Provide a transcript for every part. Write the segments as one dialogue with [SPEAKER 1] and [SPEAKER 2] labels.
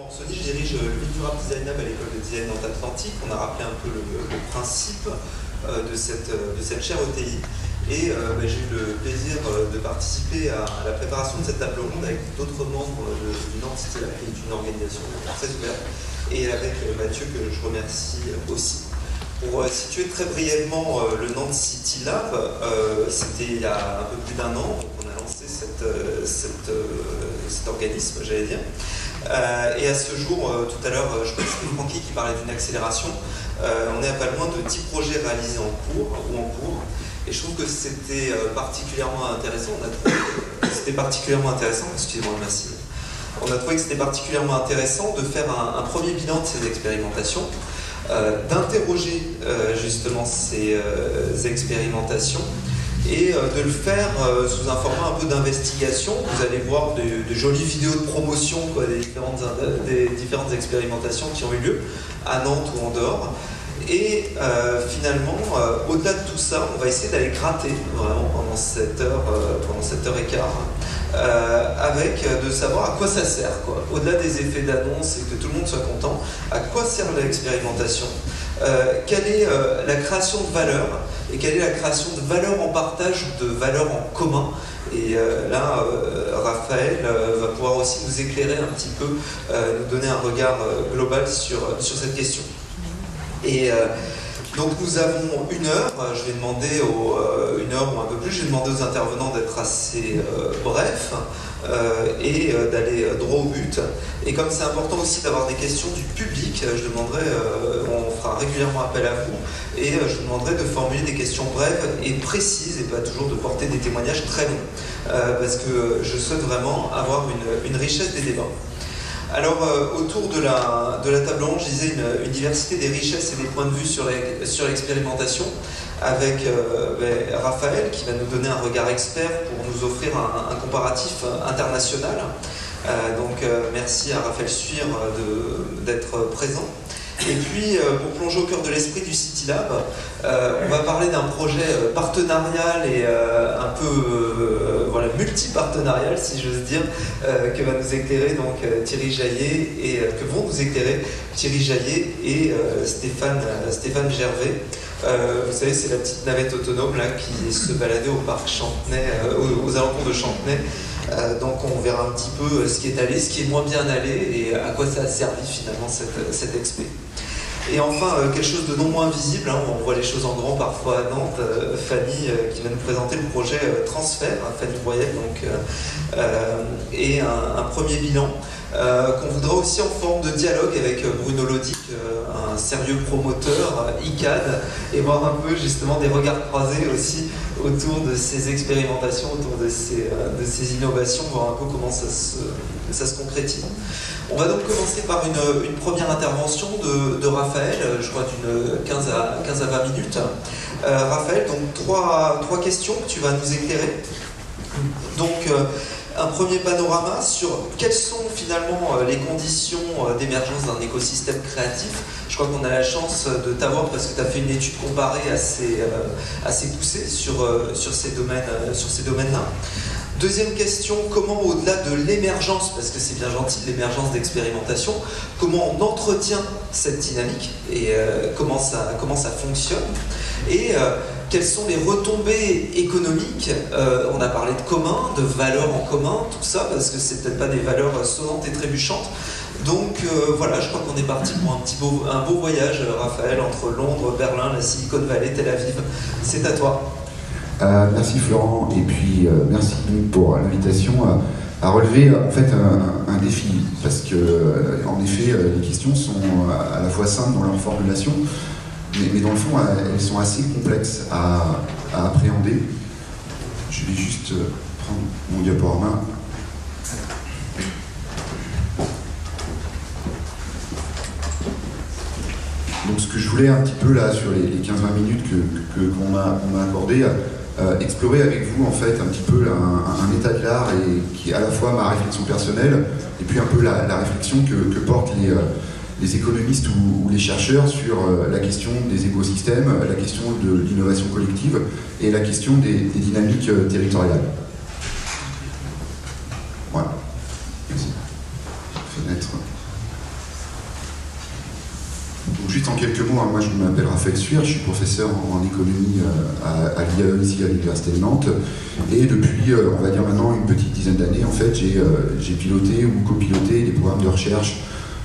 [SPEAKER 1] Florent Orsoni, je dirige le Vivurable Design Lab à l'école de design Nantes Atlantique. On a rappelé un peu le principe de cette chaire ETI. Et j'ai eu le plaisir de participer à la préparation de cette table ronde avec d'autres membres du Nantes City Lab, qui est une organisation très ouverte, et avec Mathieu, que je remercie aussi. Pour situer très brièvement le Nantes City Lab, c'était il y a un peu plus d'un an qu'on a lancé cet organisme, j'allais dire. Et à ce jour, tout à l'heure, je crois que c'était Francky qui parlait d'une accélération. On est à pas loin de 10 projets réalisés en cours. Et je trouve que c'était particulièrement intéressant. On a trouvé que c'était particulièrement intéressant. Excusez-moi, merci. On a trouvé que c'était particulièrement intéressant de faire un premier bilan de ces expérimentations, d'interroger justement ces expérimentations et de le faire sous un format un peu d'investigation. Vous allez voir de jolies vidéos de promotion des différentes expérimentations qui ont eu lieu à Nantes ou en dehors. Et finalement, au-delà de tout ça, on va essayer d'aller gratter vraiment pendant cette heure et quart, avec de savoir à quoi ça sert, au-delà des effets d'annonce et que tout le monde soit content, à quoi sert l'expérimentation, quelle est la création de valeur et quelle est la création de valeur en partage ou de valeur en commun. Et là, Raphaël va pouvoir aussi nous éclairer un petit peu, nous donner un regard global sur cette question. Et donc nous avons une heure, je vais demander une heure ou un peu plus, je vais demander aux intervenants d'être assez brefs et d'aller droit au but. Et comme c'est important aussi d'avoir des questions du public, je demanderai, on fera régulièrement appel à vous, et je vous demanderai de formuler des questions brèves et précises, et pas toujours de porter des témoignages très longs, parce que je souhaite vraiment avoir une richesse des débats. Alors, autour de la table ronde, je disais une diversité des richesses et des points de vue sur l'expérimentation, avec Raphaël qui va nous donner un regard expert pour nous offrir un comparatif international. Donc, merci à Raphaël Suire d'être présent. Et puis, pour plonger au cœur de l'esprit du City Lab, on va parler d'un projet partenarial et un peu multi-partenarial, si j'ose dire, que va nous éclairer donc Thierry Jaillet et que vont nous éclairer Thierry Jaillet et Stéphane Gervais. Vous savez, c'est la petite navette autonome là qui se baladait au parc Chantenay, aux alentours de Chantenay. Donc on verra un petit peu ce qui est allé, ce qui est moins bien allé et à quoi ça a servi finalement cette expé. Et enfin, quelque chose de non moins visible, on voit les choses en grand parfois à Nantes, Fanny qui va nous présenter le projet Transfert, Fanny Broyet, et un premier bilan qu'on voudra aussi en forme de dialogue avec Bruno Lodic, un sérieux promoteur, ICAD, et voir un peu justement des regards croisés aussi autour de ces expérimentations, autour de ces innovations, voir un peu comment ça se concrétise. On va donc commencer par une première intervention de Raphaël, je crois d'une 15 à 20 minutes. Raphaël, donc trois questions que tu vas nous éclairer. Donc, un premier panorama sur quelles sont finalement les conditions d'émergence d'un écosystème créatif. Je crois qu'on a la chance de t'avoir parce que tu as fait une étude comparée assez poussée sur ces domaines-là. Deuxième question, comment au-delà de l'émergence, parce que c'est bien gentil l'émergence d'expérimentation, comment on entretient cette dynamique et comment ça fonctionne et quelles sont les retombées économiques. On a parlé de commun, de valeurs en commun, tout ça, parce que c'est peut-être pas des valeurs sonnantes et trébuchantes. Donc voilà, je crois qu'on est parti pour un beau voyage, Raphaël, entre Londres, Berlin, la Silicon Valley, Tel Aviv. C'est à toi.
[SPEAKER 2] Merci Florent, et puis merci pour l'invitation à relever en fait un défi, parce que en effet les questions sont à la fois simples dans leur formulation, mais dans le fond elles sont assez complexes à appréhender. Je vais juste prendre mon diaporama. Donc ce que je voulais un petit peu là sur les 15-20 minutes qu'on m'a accordé, explorer avec vous en fait un petit peu un état de l'art et qui est à la fois ma réflexion personnelle et puis un peu la réflexion que portent les économistes ou les chercheurs sur la question des écosystèmes, la question de l'innovation collective et la question des dynamiques territoriales. Voilà. Merci. Fenêtre. en quelques mots, moi je m'appelle Raphaël Suir, je suis professeur en économie à l'IAE ici à l'Université de Nantes. Et depuis, on va dire maintenant, une petite dizaine d'années, en fait, j'ai piloté ou copiloté des programmes de recherche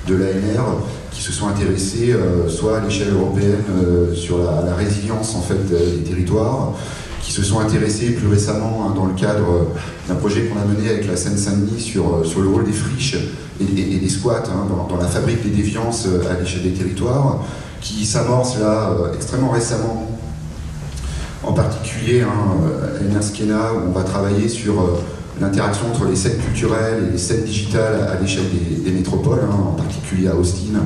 [SPEAKER 2] de l'ANR qui se sont intéressés soit à l'échelle européenne sur la résilience en fait, des territoires, qui se sont intéressés plus récemment dans le cadre d'un projet qu'on a mené avec la Seine-Saint-Denis sur le rôle des friches et des squats dans la fabrique des déviances à l'échelle des territoires, qui s'amorce là extrêmement récemment, en particulier à l'ENERSKENA, où on va travailler sur l'interaction entre les scènes culturelles et les scènes digitales à l'échelle des métropoles, en particulier à Austin,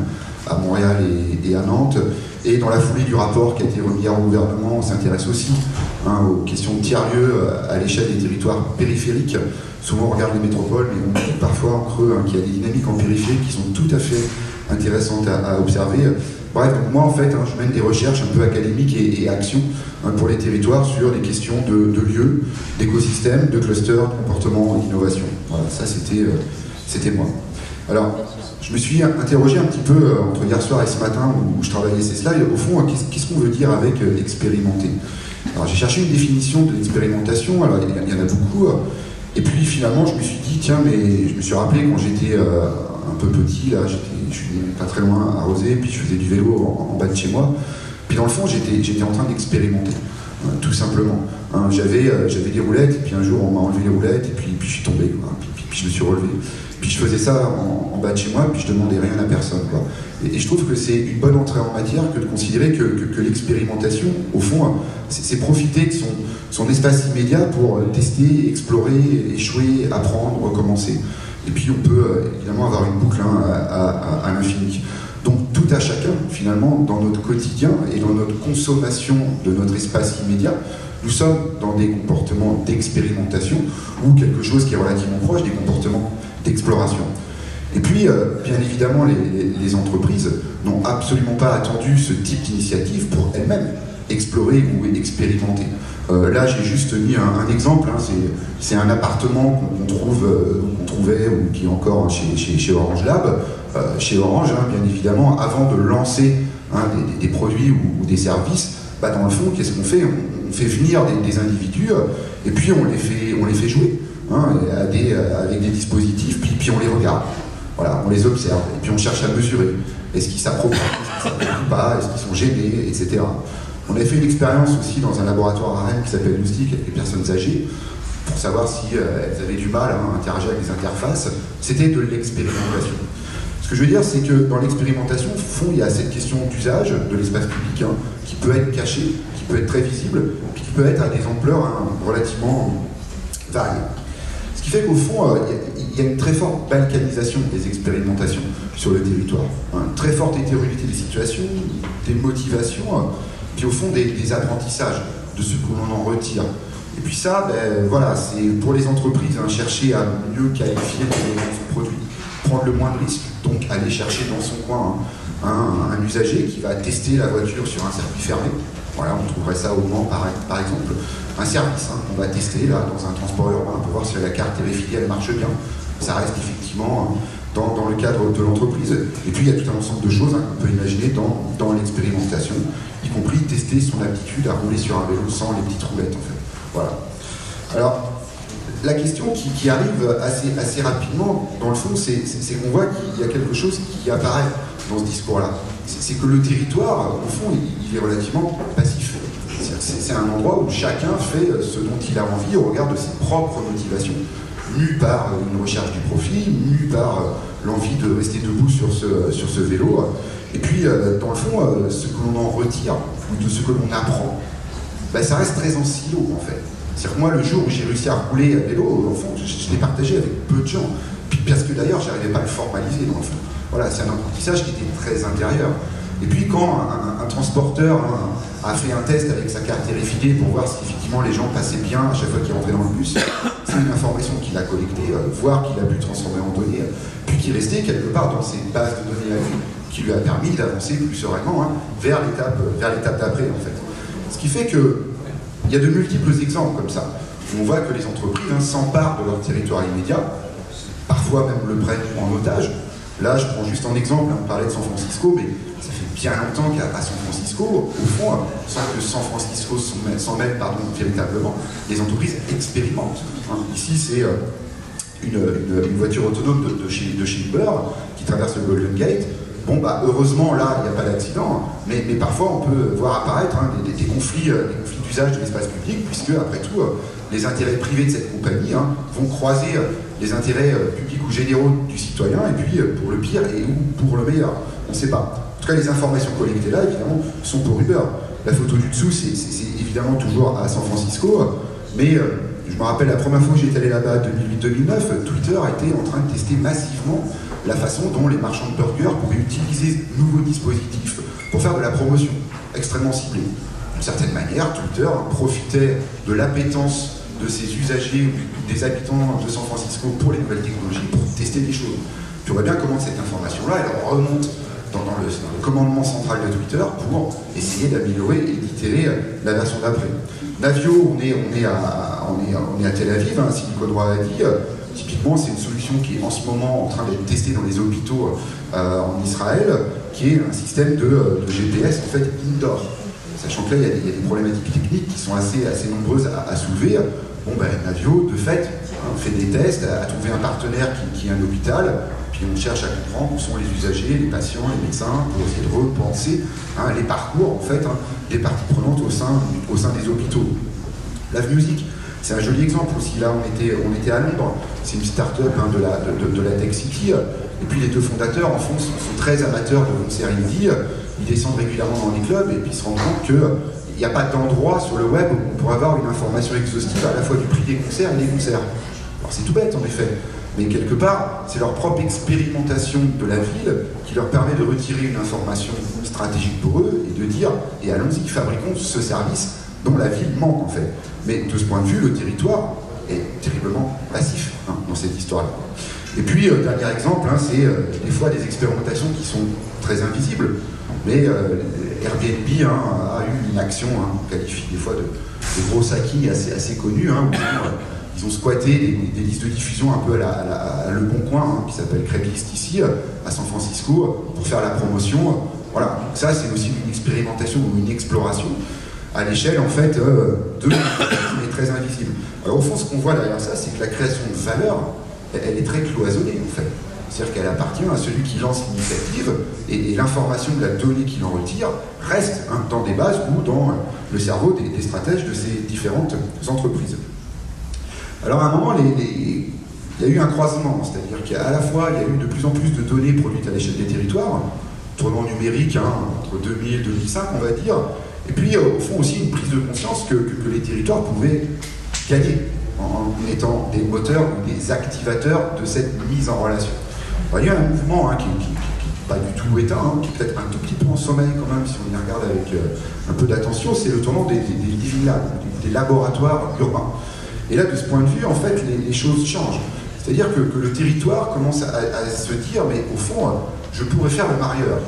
[SPEAKER 2] à Montréal et à Nantes. Et dans la foulée du rapport qui a été remis au gouvernement, on s'intéresse aussi aux questions de tiers-lieux à l'échelle des territoires périphériques. Souvent on regarde les métropoles, mais on dit parfois en creux qu'il y a des dynamiques en périphérie qui sont tout à fait intéressantes à observer. Bref, donc moi en fait, je mène des recherches un peu académiques et actions pour les territoires sur des questions de lieux, d'écosystèmes, de clusters, de comportement et d'innovation. Voilà, ça c'était moi. Alors, je me suis interrogé un petit peu entre hier soir et ce matin où je travaillais ces slides. Au fond, qu'est-ce qu'on veut dire avec expérimenter? Alors j'ai cherché une définition de l'expérimentation, alors il y en a beaucoup. Et puis finalement, je me suis dit, tiens, mais je me suis rappelé quand j'étais un peu petit, là, je suis pas très loin à Rosé, puis je faisais du vélo en bas de chez moi. Puis dans le fond, j'étais en train d'expérimenter, tout simplement. J'avais des roulettes, et puis un jour on m'a enlevé les roulettes, et puis je suis tombé, quoi. Puis je me suis relevé. Puis je faisais ça en bas de chez moi, puis je demandais rien à personne, quoi. Et je trouve que c'est une bonne entrée en matière que de considérer que l'expérimentation, au fond, c'est profiter de son espace immédiat pour tester, explorer, échouer, apprendre, recommencer. Et puis on peut évidemment avoir une boucle à l'infini. Donc tout à chacun, finalement, dans notre quotidien et dans notre consommation de notre espace immédiat, nous sommes dans des comportements d'expérimentation ou quelque chose qui est relativement proche des comportements d'exploration. Et puis, bien évidemment, les entreprises n'ont absolument pas attendu ce type d'initiative pour elles-mêmes explorer ou expérimenter. Là, j'ai juste mis un exemple, c'est un appartement qu'on trouvait ou qui est encore chez Orange Lab. Chez Orange, bien évidemment, avant de lancer des produits ou des services, dans le fond, qu'est-ce qu'on fait? On fait venir des individus et puis on les fait jouer avec des dispositifs, puis on les regarde. Voilà, on les observe et puis on cherche à mesurer. Est-ce qu'ils s'approprient, est-ce qu'ils s'approprient pas, est-ce qu'ils sont gênés, etc. On a fait une expérience aussi dans un laboratoire à Rennes qui s'appelle Loustic avec les personnes âgées pour savoir si elles avaient du mal à interagir avec les interfaces. C'était de l'expérimentation. Ce que je veux dire, c'est que dans l'expérimentation, au fond, il y a cette question d'usage de l'espace public qui peut être caché, qui peut être très visible, puis qui peut être à des ampleurs relativement variées. Ce qui fait qu'au fond, il y a une très forte balkanisation des expérimentations sur le territoire, une très forte hétérogénéité des situations, des motivations, puis au fond des apprentissages, de ce que l'on en retire. Et puis ça, voilà, c'est pour les entreprises, chercher à mieux qualifier son produit, prendre le moins de risques, donc aller chercher dans son coin un usager qui va tester la voiture sur un circuit fermé. Voilà, on trouverait ça au Mans par exemple. Un service qu'on va tester là, dans un transport urbain pour voir si la carte RFID elle marche bien. Ça reste effectivement dans le cadre de l'entreprise. Et puis il y a tout un ensemble de choses qu'on peut imaginer dans l'expérimentation, y compris tester son aptitude à rouler sur un vélo sans les petites roulettes en fait. Voilà. Alors, la question qui arrive assez rapidement, dans le fond, c'est qu'on voit qu'il y a quelque chose qui apparaît dans ce discours-là. C'est que le territoire, au fond, il est relativement passif. C'est un endroit où chacun fait ce dont il a envie au regard de ses propres motivations, mu par une recherche du profit, mu par l'envie de rester debout sur ce vélo. Et puis, dans le fond, ce que l'on en retire, ou de ce que l'on apprend, ça reste très en silo, en fait. C'est-à-dire que moi, le jour où j'ai réussi à rouler à vélo, au fond, je l'ai partagé avec peu de gens. Puis, parce que d'ailleurs, je n'arrivais pas à le formaliser, dans le fond. Voilà, c'est un apprentissage qui était très intérieur. Et puis quand un transporteur a fait un test avec sa carte RFID pour voir si effectivement les gens passaient bien à chaque fois qu'ils rentraient dans le bus, c'est une information qu'il a collectée, voire qu'il a pu transformer en données, puis qui restait quelque part dans ses bases de données à lui, qui lui a permis d'avancer plus sereinement vers l'étape d'après en fait. Ce qui fait qu'il y a de multiples exemples comme ça, où on voit que les entreprises s'emparent de leur territoire immédiat, parfois même le prennent en otage. Là, je prends juste un exemple, on parlait de San Francisco, mais ça fait bien longtemps qu'à San Francisco, au fond, sans que San Francisco s'en mêle véritablement, les entreprises expérimentent. Ici, c'est une voiture autonome de chez Uber qui traverse le Golden Gate. Bon, bah, heureusement, là, il n'y a pas d'accident, mais parfois, on peut voir apparaître des conflits d'usage de l'espace public, puisque, après tout, les intérêts privés de cette compagnie vont croiser les intérêts publics ou généraux du citoyen, et puis, pour le pire et ou pour le meilleur. On ne sait pas. En tout cas, les informations collectées là, évidemment, sont pour Uber. La photo du dessous, c'est évidemment toujours à San Francisco, mais je me rappelle la première fois que j'étais allé là-bas, 2008-2009, Twitter était en train de tester massivement la façon dont les marchands de burgers pouvaient utiliser de nouveaux dispositifs pour faire de la promotion extrêmement ciblée. D'une certaine manière, Twitter profitait de l'appétence de ses usagers ou des habitants de San Francisco pour les nouvelles technologies, pour tester des choses. Tu vois bien comment cette information-là, elle remonte dans le commandement central de Twitter pour essayer d'améliorer et d'itérer la version d'après. Navio, on est à Tel Aviv, Silicon Valley. Typiquement, c'est une solution qui est en ce moment en train d'être testée dans les hôpitaux en Israël, qui est un système de GPS en fait indoor. Sachant que là, il y a des problématiques techniques qui sont assez nombreuses à soulever. Bon, ben, Navio, de fait, fait des tests, a trouvé un partenaire qui est un hôpital, puis on cherche à comprendre où sont les usagers, les patients, les médecins, pour essayer de repenser les parcours, en fait, des parties prenantes au sein des hôpitaux. Love Music, c'est un joli exemple aussi. Là, on était à Londres, c'est une start-up de la Tech City, et puis les deux fondateurs, en fond, sont très amateurs de concerts indie. Ils descendent régulièrement dans les clubs, et puis ils se rendent compte qu'il n'y a pas d'endroit sur le web où on pourrait avoir une information exhaustive à la fois du prix des concerts et des concerts. Alors c'est tout bête, en effet. Mais quelque part, c'est leur propre expérimentation de la ville qui leur permet de retirer une information stratégique pour eux et de dire « et allons-y, fabriquons ce service dont la ville manque en fait ». Mais de ce point de vue, le territoire est terriblement passif dans cette histoire-là. Et puis, dernier exemple, c'est des fois des expérimentations qui sont très invisibles, mais Airbnb a eu une action, on qualifie des fois de gros hacking assez connu, où ils ont squatté des listes de diffusion un peu à Le Bon Coin, qui s'appelle Craigslist ici, à San Francisco, pour faire la promotion. Voilà, donc ça c'est aussi une expérimentation ou une exploration à l'échelle en fait mais très invisible. Alors au fond, ce qu'on voit derrière ça, c'est que la création de valeur, elle est très cloisonnée en fait. C'est-à-dire qu'elle appartient à celui qui lance l'initiative et l'information de la donnée qu'il en retire reste dans des bases ou dans le cerveau des stratèges de ces différentes entreprises. Alors à un moment, il y a eu un croisement, c'est-à-dire qu'à la fois, il y a eu de plus en plus de données produites à l'échelle des territoires, tournant numérique, entre 2000 et 2005, on va dire, et puis au fond aussi une prise de conscience que les territoires pouvaient gagner en étant des moteurs ou des activateurs de cette mise en relation. Alors, il y a un mouvement qui n'est pas du tout éteint, qui est peut-être un tout petit peu en sommeil quand même, si on y regarde avec un peu d'attention, c'est le tournant des living labs, des laboratoires urbains. Et là, de ce point de vue, en fait, les choses changent. C'est-à-dire que le territoire commence à se dire, mais au fond, je pourrais faire le marieur.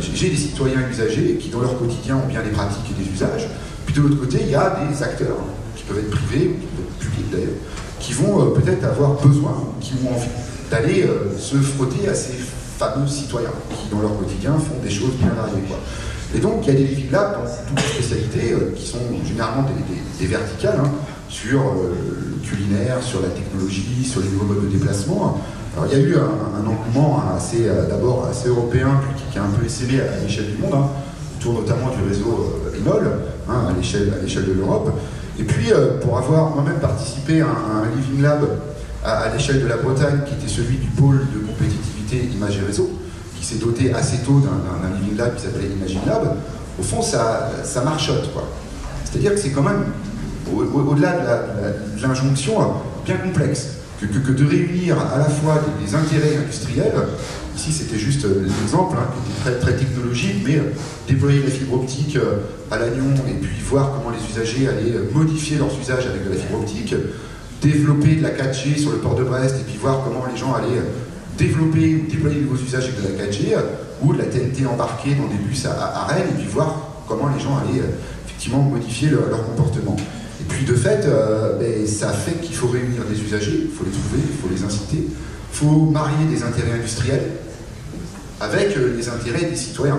[SPEAKER 2] J'ai des citoyens usagers qui, dans leur quotidien, ont bien des pratiques et des usages. Puis de l'autre côté, il y a des acteurs, qui peuvent être privés, ou qui peuvent être publics d'ailleurs, qui vont peut-être avoir besoin, qui ont envie d'aller se frotter à ces fameux citoyens, qui, dans leur quotidien, font des choses bien variées. Et donc, il y a des living labs dans toutes les spécialités, qui sont généralement des verticales, sur le culinaire, sur la technologie, sur les nouveaux modes de déplacement. Alors il y a eu un engouement d'abord assez européen, puis qui a un peu essaimé à l'échelle du monde, autour notamment du réseau Enol, à l'échelle de l'Europe. Et puis pour avoir moi-même participé à un Living Lab à l'échelle de la Bretagne, qui était celui du pôle de compétitivité Images et Réseaux, qui s'est doté assez tôt d'un Living Lab qui s'appelait Imagine Lab, au fond ça marchote, quoi. C'est-à-dire que c'est quand même au-delà de l'injonction bien complexe, que de réunir à la fois des intérêts industriels, ici c'était juste l'exemple, qui était très technologique, mais déployer la fibre optique à Lannion et puis voir comment les usagers allaient modifier leurs usages avec de la fibre optique, développer de la 4G sur le port de Brest et puis voir comment les gens allaient déployer de nouveaux usages avec de la 4G ou de la TNT embarquée dans des bus à Rennes et puis voir comment les gens allaient effectivement modifier leur comportement. Et puis de fait, ça fait qu'il faut réunir des usagers, il faut les trouver, il faut les inciter, il faut marier des intérêts industriels avec les intérêts des citoyens.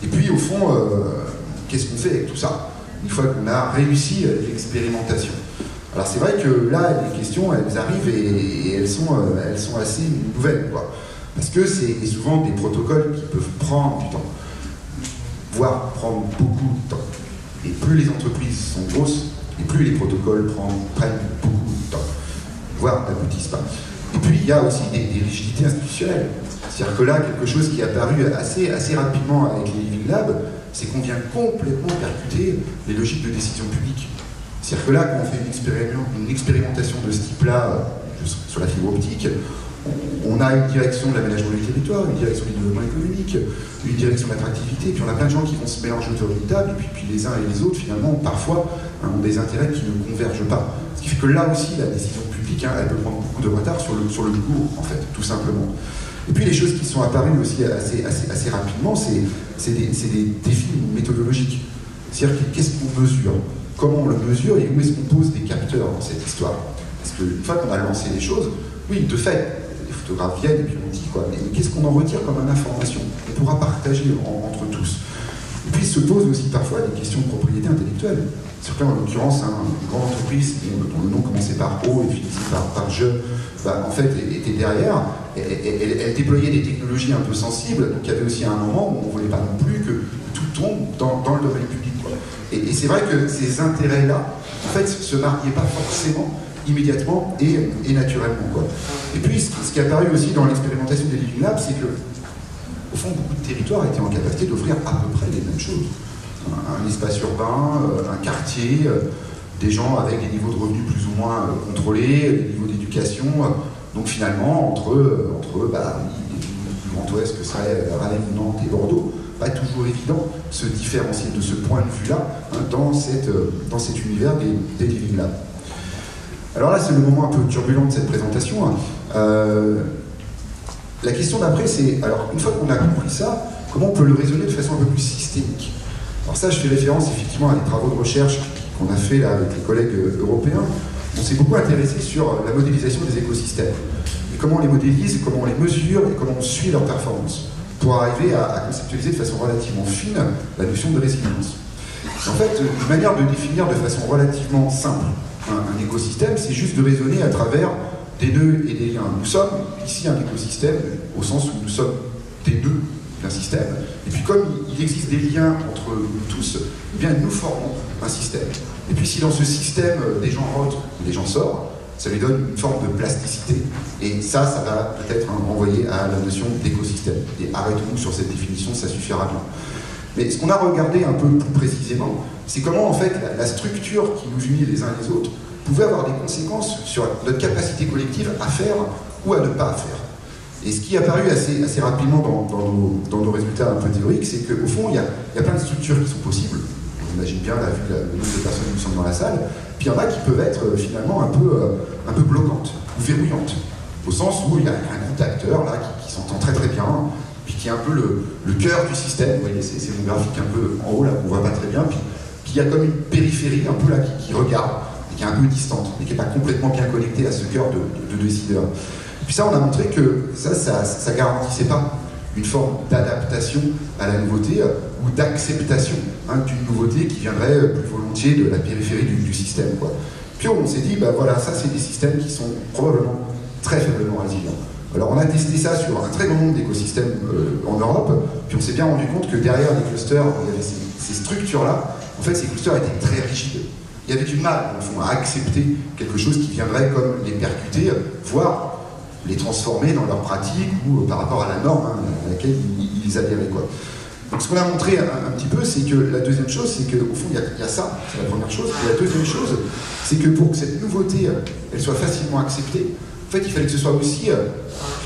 [SPEAKER 2] Et puis, au fond, qu'est-ce qu'on fait avec tout ça, une fois qu'on a réussi l'expérimentation? Alors c'est vrai que là, les questions, elles arrivent et elles sont assez nouvelles, quoi. Parce que c'est souvent des protocoles qui peuvent prendre du temps, voire prendre beaucoup de temps. Et plus les entreprises sont grosses, et plus les protocoles prennent beaucoup de temps, voire n'aboutissent pas. Et puis il y a aussi des rigidités institutionnelles. C'est-à-dire que là, quelque chose qui est apparu assez rapidement avec les Living Labs, c'est qu'on vient complètement percuter les logiques de décision publique. C'est-à-dire que là, quand on fait une expérimentation de ce type-là sur la fibre optique, on a une direction de l'aménagement du territoire, une direction du développement économique, une direction de l'attractivité, puis on a plein de gens qui vont se mélanger autour d'une table, et puis les uns et les autres, finalement, parfois, ont des intérêts qui ne convergent pas. Ce qui fait que là aussi, la décision publique, elle peut prendre beaucoup de retard sur le cours, en fait, tout simplement. Et puis les choses qui sont apparues aussi assez rapidement, c'est des défis méthodologiques. C'est-à-dire qu'est-ce qu'on mesure, comment on le mesure et où est-ce qu'on pose des capteurs dans cette histoire. Parce qu'une fois qu'on a lancé les choses, oui, de fait, les photographes viennent et puis on dit quoi, mais qu'est-ce qu'on en retire comme information qu'on pourra partager entre tous. Et puis se posent aussi parfois des questions de propriété intellectuelle. C'est-à-dire qu'en l'occurrence, une grande entreprise dont le nom commençait par O et finissait par Je, en fait, était derrière. Elle déployait des technologies un peu sensibles, donc il y avait aussi un moment où on ne voulait pas non plus que tout tombe dans le domaine public, quoi. Et c'est vrai que ces intérêts-là, en fait, se mariaient pas forcément immédiatement et naturellement, quoi. Et puis, ce qui est apparu aussi dans l'expérimentation des Living Labs, c'est que, au fond, beaucoup de territoires étaient en capacité d'offrir à peu près les mêmes choses. Un espace urbain, un quartier, des gens avec des niveaux de revenus plus ou moins contrôlés, des niveaux d'éducation. Donc finalement, entre le plus Grand Ouest que serait Rennes, Nantes et Bordeaux, pas toujours évident de se différencier de ce point de vue-là dans cet univers des Living Labs. Alors là, c'est le moment un peu turbulent de cette présentation. La question d'après, c'est, alors une fois qu'on a compris ça, comment on peut le raisonner de façon un peu plus systémique? Alors ça, je fais référence effectivement à des travaux de recherche qu'on a fait là avec les collègues européens. On s'est beaucoup intéressé sur la modélisation des écosystèmes. Et comment on les modélise, comment on les mesure et comment on suit leur performance pour arriver à conceptualiser de façon relativement fine la notion de résilience. En fait, une manière de définir de façon relativement simple un écosystème, c'est juste de raisonner à travers des nœuds et des liens. Nous sommes ici un écosystème au sens où nous sommes des nœuds d'un système. Et puis comme il existe des liens entre nous tous, eh bien nous formons un système. Et puis si dans ce système des gens rentrent, des gens sortent, ça lui donne une forme de plasticité. Et ça va peut-être renvoyer à la notion d'écosystème. Et arrêtons-nous sur cette définition, ça suffira bien. Mais ce qu'on a regardé un peu plus précisément, c'est comment en fait la structure qui nous unit les uns les autres pouvait avoir des conséquences sur notre capacité collective à faire ou à ne pas faire. Et ce qui est apparu assez rapidement dans nos résultats un peu théoriques, c'est qu'au fond, il y a plein de structures qui sont possibles. On imagine bien, là, vu le nombre de personnes qui sont dans la salle, puis il y en a qui peuvent être finalement un peu bloquantes ou verrouillantes, au sens où il y a un groupe d'acteurs là qui s'entend très très bien, puis qui est un peu le cœur du système. Vous voyez, c'est mon graphique un peu en haut là qu'on voit pas très bien, puis il y a comme une périphérie un peu là qui regarde, et qui est un peu distante, et qui n'est pas complètement bien connectée à ce cœur de décideurs. Puis ça, on a montré que ça garantissait pas une forme d'adaptation à la nouveauté ou d'acceptation d'une nouveauté qui viendrait plus volontiers de la périphérie du système, quoi. Puis on s'est dit, bah voilà, ça c'est des systèmes qui sont probablement très faiblement résilients. Alors on a testé ça sur un très grand nombre d'écosystèmes en Europe, puis on s'est bien rendu compte que derrière les clusters, il y avait ces structures-là, en fait ces clusters étaient très rigides. Il y avait du mal, au fond, à accepter quelque chose qui viendrait comme les percuter, voire les transformer dans leur pratique ou par rapport à la norme à laquelle ils adhéraient, quoi. Donc ce qu'on a montré un petit peu, c'est que la deuxième chose, c'est qu'au fond, il y a ça, c'est la première chose. Et la deuxième chose, c'est que pour que cette nouveauté, elle soit facilement acceptée, en fait, il fallait que ce soit aussi,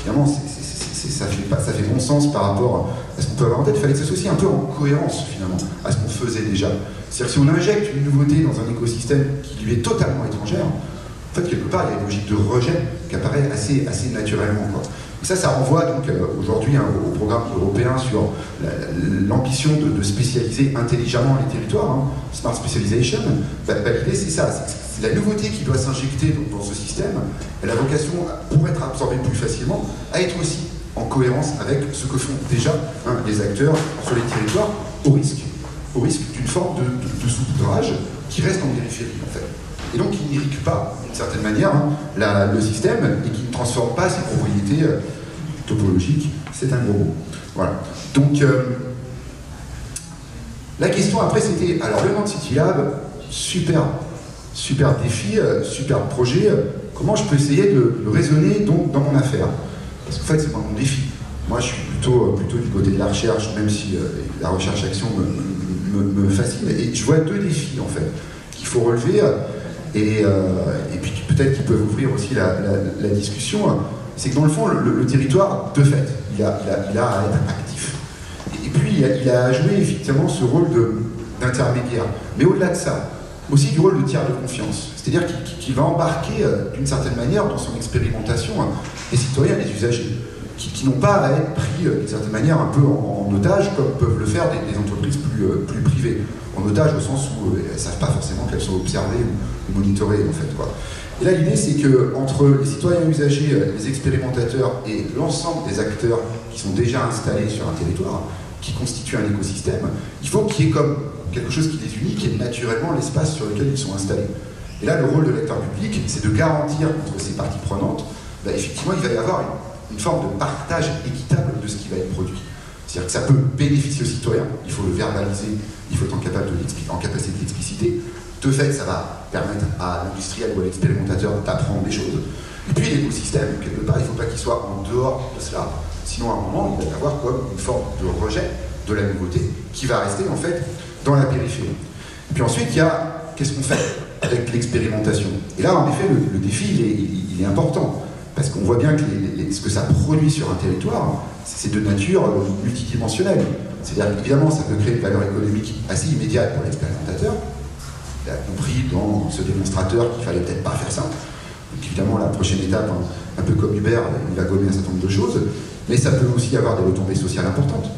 [SPEAKER 2] finalement, ça fait bon sens par rapport à ce qu'on peut avoir en tête, il fallait que ce soit aussi un peu en cohérence, finalement, à ce qu'on faisait déjà. C'est-à-dire que si on injecte une nouveauté dans un écosystème qui lui est totalement étrangère, en fait, quelque part, il y a une logique de rejet qui apparaît assez naturellement, quoi. Et ça renvoie donc aujourd'hui au programme européen sur l'ambition de spécialiser intelligemment les territoires, Smart Specialization. L'idée, c'est ça, c'est la nouveauté qui doit s'injecter dans ce système. Elle a vocation, pour être absorbée plus facilement, à être aussi en cohérence avec ce que font déjà les acteurs sur les territoires, au risque d'une forme de saupoudrage qui reste en périphérie, en fait. Et donc, qui n'irrigue pas, d'une certaine manière, le système et qui ne transforme pas ses propriétés topologiques. C'est un gros mot. Voilà. Donc, la question après, c'était, alors, le Nantes City Lab, super défi, super projet, comment je peux essayer de le raisonner donc, dans mon affaire? Parce qu'en fait, c'est pas mon défi. Moi, je suis plutôt du côté de la recherche, même si la recherche-action me fascine. Et je vois deux défis, en fait, qu'il faut relever, et puis peut-être qu'ils peuvent ouvrir aussi la discussion. C'est que dans le fond, le territoire, de fait, il a à être actif. Et puis, il a à jouer effectivement ce rôle d'intermédiaire. Mais au-delà de ça, aussi du rôle de tiers de confiance. C'est-à-dire qu'il va embarquer, d'une certaine manière, dans son expérimentation, les citoyens, les usagers, qui n'ont pas à être pris, d'une certaine manière, un peu en otage, comme peuvent le faire des entreprises plus privées. En otage au sens où elles ne savent pas forcément qu'elles sont observées ou monitorées, en fait, quoi. Et là, l'idée, c'est qu'entre les citoyens usagers, les expérimentateurs et l'ensemble des acteurs qui sont déjà installés sur un territoire, qui constituent un écosystème, il faut qu'il y ait comme quelque chose qui les unit, qui est naturellement l'espace sur lequel ils sont installés. Et là, le rôle de l'acteur public, c'est de garantir entre ces parties prenantes, effectivement, il va y avoir une forme de partage équitable de ce qui va être produit. C'est-à-dire que ça peut bénéficier aux citoyens, il faut le verbaliser, il faut être en capacité de l'expliciter. De fait, ça va permettre à l'industriel ou à l'expérimentateur d'apprendre des choses. Et puis l'écosystème, quelque part, il ne faut pas qu'il soit en dehors de cela. Sinon, à un moment, il va y avoir comme une forme de rejet de la nouveauté qui va rester, en fait, dans la périphérie. Et puis ensuite, il y a qu'est-ce qu'on fait avec l'expérimentation. Et là, en effet, le défi, il est important. Parce qu'on voit bien que ce que ça produit sur un territoire, c'est de nature multidimensionnelle. C'est-à-dire qu'évidemment, ça peut créer une valeur économique assez immédiate pour l'expérimentateur. Il a compris dans ce démonstrateur qu'il ne fallait peut-être pas faire ça. Donc évidemment, la prochaine étape, un peu comme Uber, il va gommer un certain nombre de choses. Mais ça peut aussi avoir des retombées sociales importantes.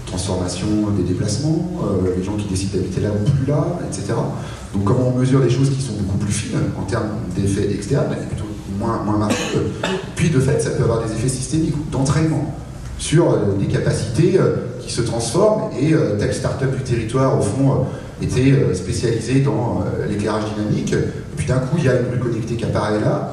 [SPEAKER 2] Transformation des déplacements, les gens qui décident d'habiter là ou plus là, etc. Donc comment on mesure des choses qui sont beaucoup plus fines en termes d'effets externes, et plutôt moins marqués. Puis de fait, ça peut avoir des effets systémiques d'entraînement sur des capacités qui se transforment, et telle start-up du territoire, au fond, était spécialisée dans l'éclairage dynamique, et puis d'un coup, il y a une rue connectée qui apparaît là.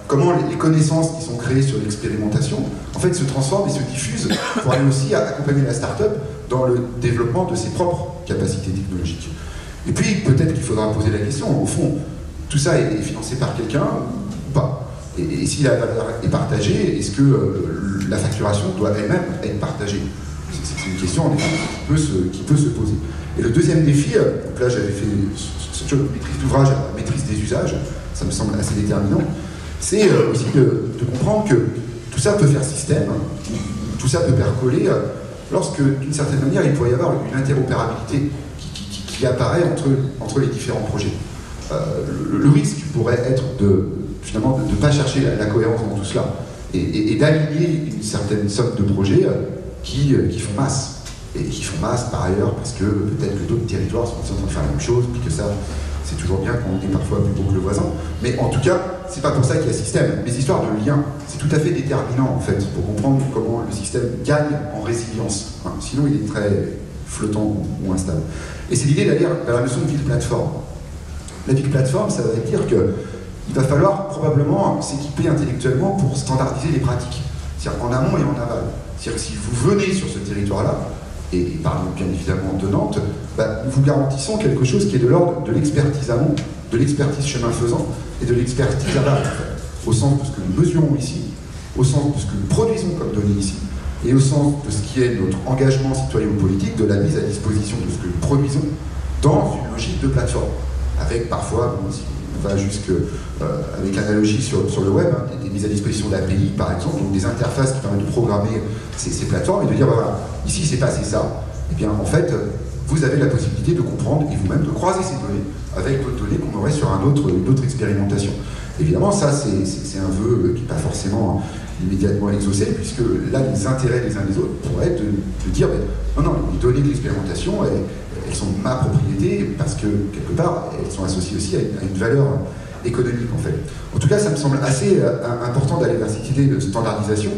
[SPEAKER 2] Comment les connaissances qui sont créées sur l'expérimentation, en fait, se transforment et se diffusent pour aller aussi accompagner la start-up dans le développement de ses propres capacités technologiques. Et puis, peut-être qu'il faudra poser la question, au fond, tout ça est financé par quelqu'un ou pas? Et si la valeur est partagée, est-ce que la facturation doit elle-même être partagée? C'est une question qui peut se poser. Et le deuxième défi, donc là j'avais fait cette maîtrise d'ouvrage à la maîtrise des usages, ça me semble assez déterminant, c'est aussi de comprendre que tout ça peut faire système, tout ça peut percoler, lorsque, d'une certaine manière, il pourrait y avoir une interopérabilité qui apparaît entre les différents projets. Le risque pourrait être finalement de ne pas chercher la cohérence dans tout cela, et d'aligner une certaine somme de projets qui font masse. Et qui font masse par ailleurs, parce que peut-être que d'autres territoires sont en train de faire la même chose, puis que ça, c'est toujours bien quand on est parfois plus beau que le voisin. Mais en tout cas, c'est pas pour ça qu'il y a système. Les histoires de liens, c'est tout à fait déterminant en fait, pour comprendre comment le système gagne en résilience. Hein, sinon, il est très flottant ou instable. Et c'est l'idée d'aller vers la notion de ville plateforme. La ville plateforme, ça veut dire qu'il va falloir probablement s'équiper intellectuellement pour standardiser les pratiques. C'est-à-dire en amont et en aval. C'est-à-dire que si vous venez sur ce territoire-là, et parlons bien évidemment de Nantes, nous vous garantissons quelque chose qui est de l'ordre de l'expertise amont, de l'expertise chemin faisant et de l'expertise aval, en fait, au sens de ce que nous mesurons ici, au sens de ce que nous produisons comme données ici, et au sens de ce qui est notre engagement citoyen ou politique, de la mise à disposition de ce que nous produisons dans une logique de plateforme, avec parfois, si on va jusque avec l'analogie sur le web, des mises à disposition d'API par exemple, donc des interfaces qui permettent de programmer ces plateformes et de dire voilà, ici c'est passé ça, et bien en fait vous avez la possibilité de comprendre et vous-même de croiser ces données avec d'autres données qu'on aurait sur une autre expérimentation. Évidemment ça c'est un vœu qui n'est pas forcément immédiatement exaucé, puisque là les intérêts des uns des autres pourraient être de dire non, les données de l'expérimentation elles sont ma propriété parce que quelque part elles sont associées aussi à une valeur économique en fait. En tout cas, ça me semble assez important d'aller vers cette idée de standardisation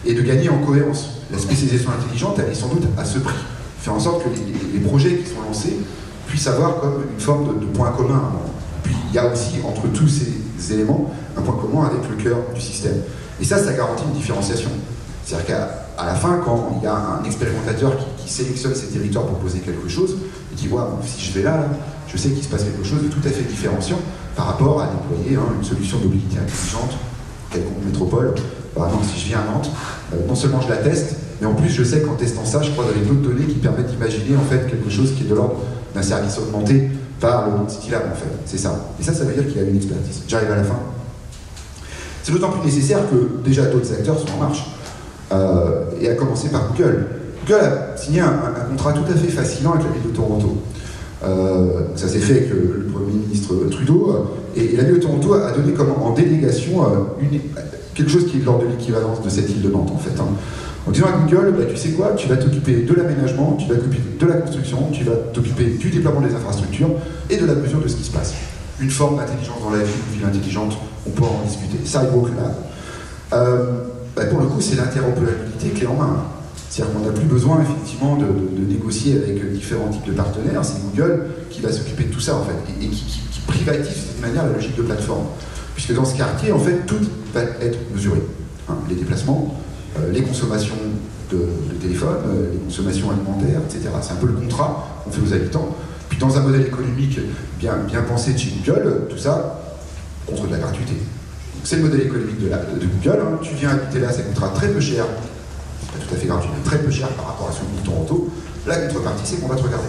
[SPEAKER 2] et de gagner en cohérence. La spécialisation intelligente, elle est sans doute à ce prix. Il faire en sorte que les projets qui sont lancés puissent avoir comme une forme de point commun. Puis il y a aussi entre tous ces éléments un point commun avec le cœur du système. Et ça garantit une différenciation. C'est-à-dire qu'à la fin, quand il y a un expérimentateur qui sélectionne ses territoires pour poser quelque chose, il dit ouais, si je vais là, je sais qu'il se passe quelque chose de tout à fait différenciant par rapport à déployer une solution de mobilité intelligente, quelconque métropole. Par exemple, si je viens à Nantes, non seulement je la teste, mais en plus je sais qu'en testant ça, je crois dans les d'autres données qui permettent d'imaginer en fait quelque chose qui est de l'ordre d'un service augmenté par le Citylab en fait. C'est ça. Et ça veut dire qu'il a une expertise. J'arrive à la fin. C'est d'autant plus nécessaire que déjà d'autres acteurs sont en marche. Et à commencer par Google. Google a signé un contrat tout à fait fascinant avec la ville de Toronto. Ça s'est fait avec le Premier ministre Trudeau, et la ville de Toronto a donné comme en délégation quelque chose qui est de l'ordre de l'équivalence de cette île de Nantes en fait. En disant à Google, tu sais quoi, tu vas t'occuper de l'aménagement, tu vas t'occuper de la construction, tu vas t'occuper du déploiement des infrastructures et de la mesure de ce qui se passe. Une forme d'intelligence dans la ville, une ville intelligente, on pourra en discuter. Sidewalk Lab. Pour le coup, c'est l'interopérabilité clé en main. C'est-à-dire qu'on n'a plus besoin effectivement de négocier avec différents types de partenaires, c'est Google qui va s'occuper de tout ça en fait, et qui privatise de cette manière la logique de plateforme. Puisque dans ce quartier, en fait, tout va être mesuré. Les déplacements, les consommations de téléphone, les consommations alimentaires, etc. C'est un peu le contrat qu'on fait aux habitants. Puis dans un modèle économique bien pensé de chez Google, tout ça contre de la gratuité. C'est le modèle économique de Google. Tu viens habiter là, ça coûtera très peu cher. C'est pas tout à fait gratuit, mais très peu cher par rapport à celui de Toronto. La contrepartie, c'est qu'on va te regarder.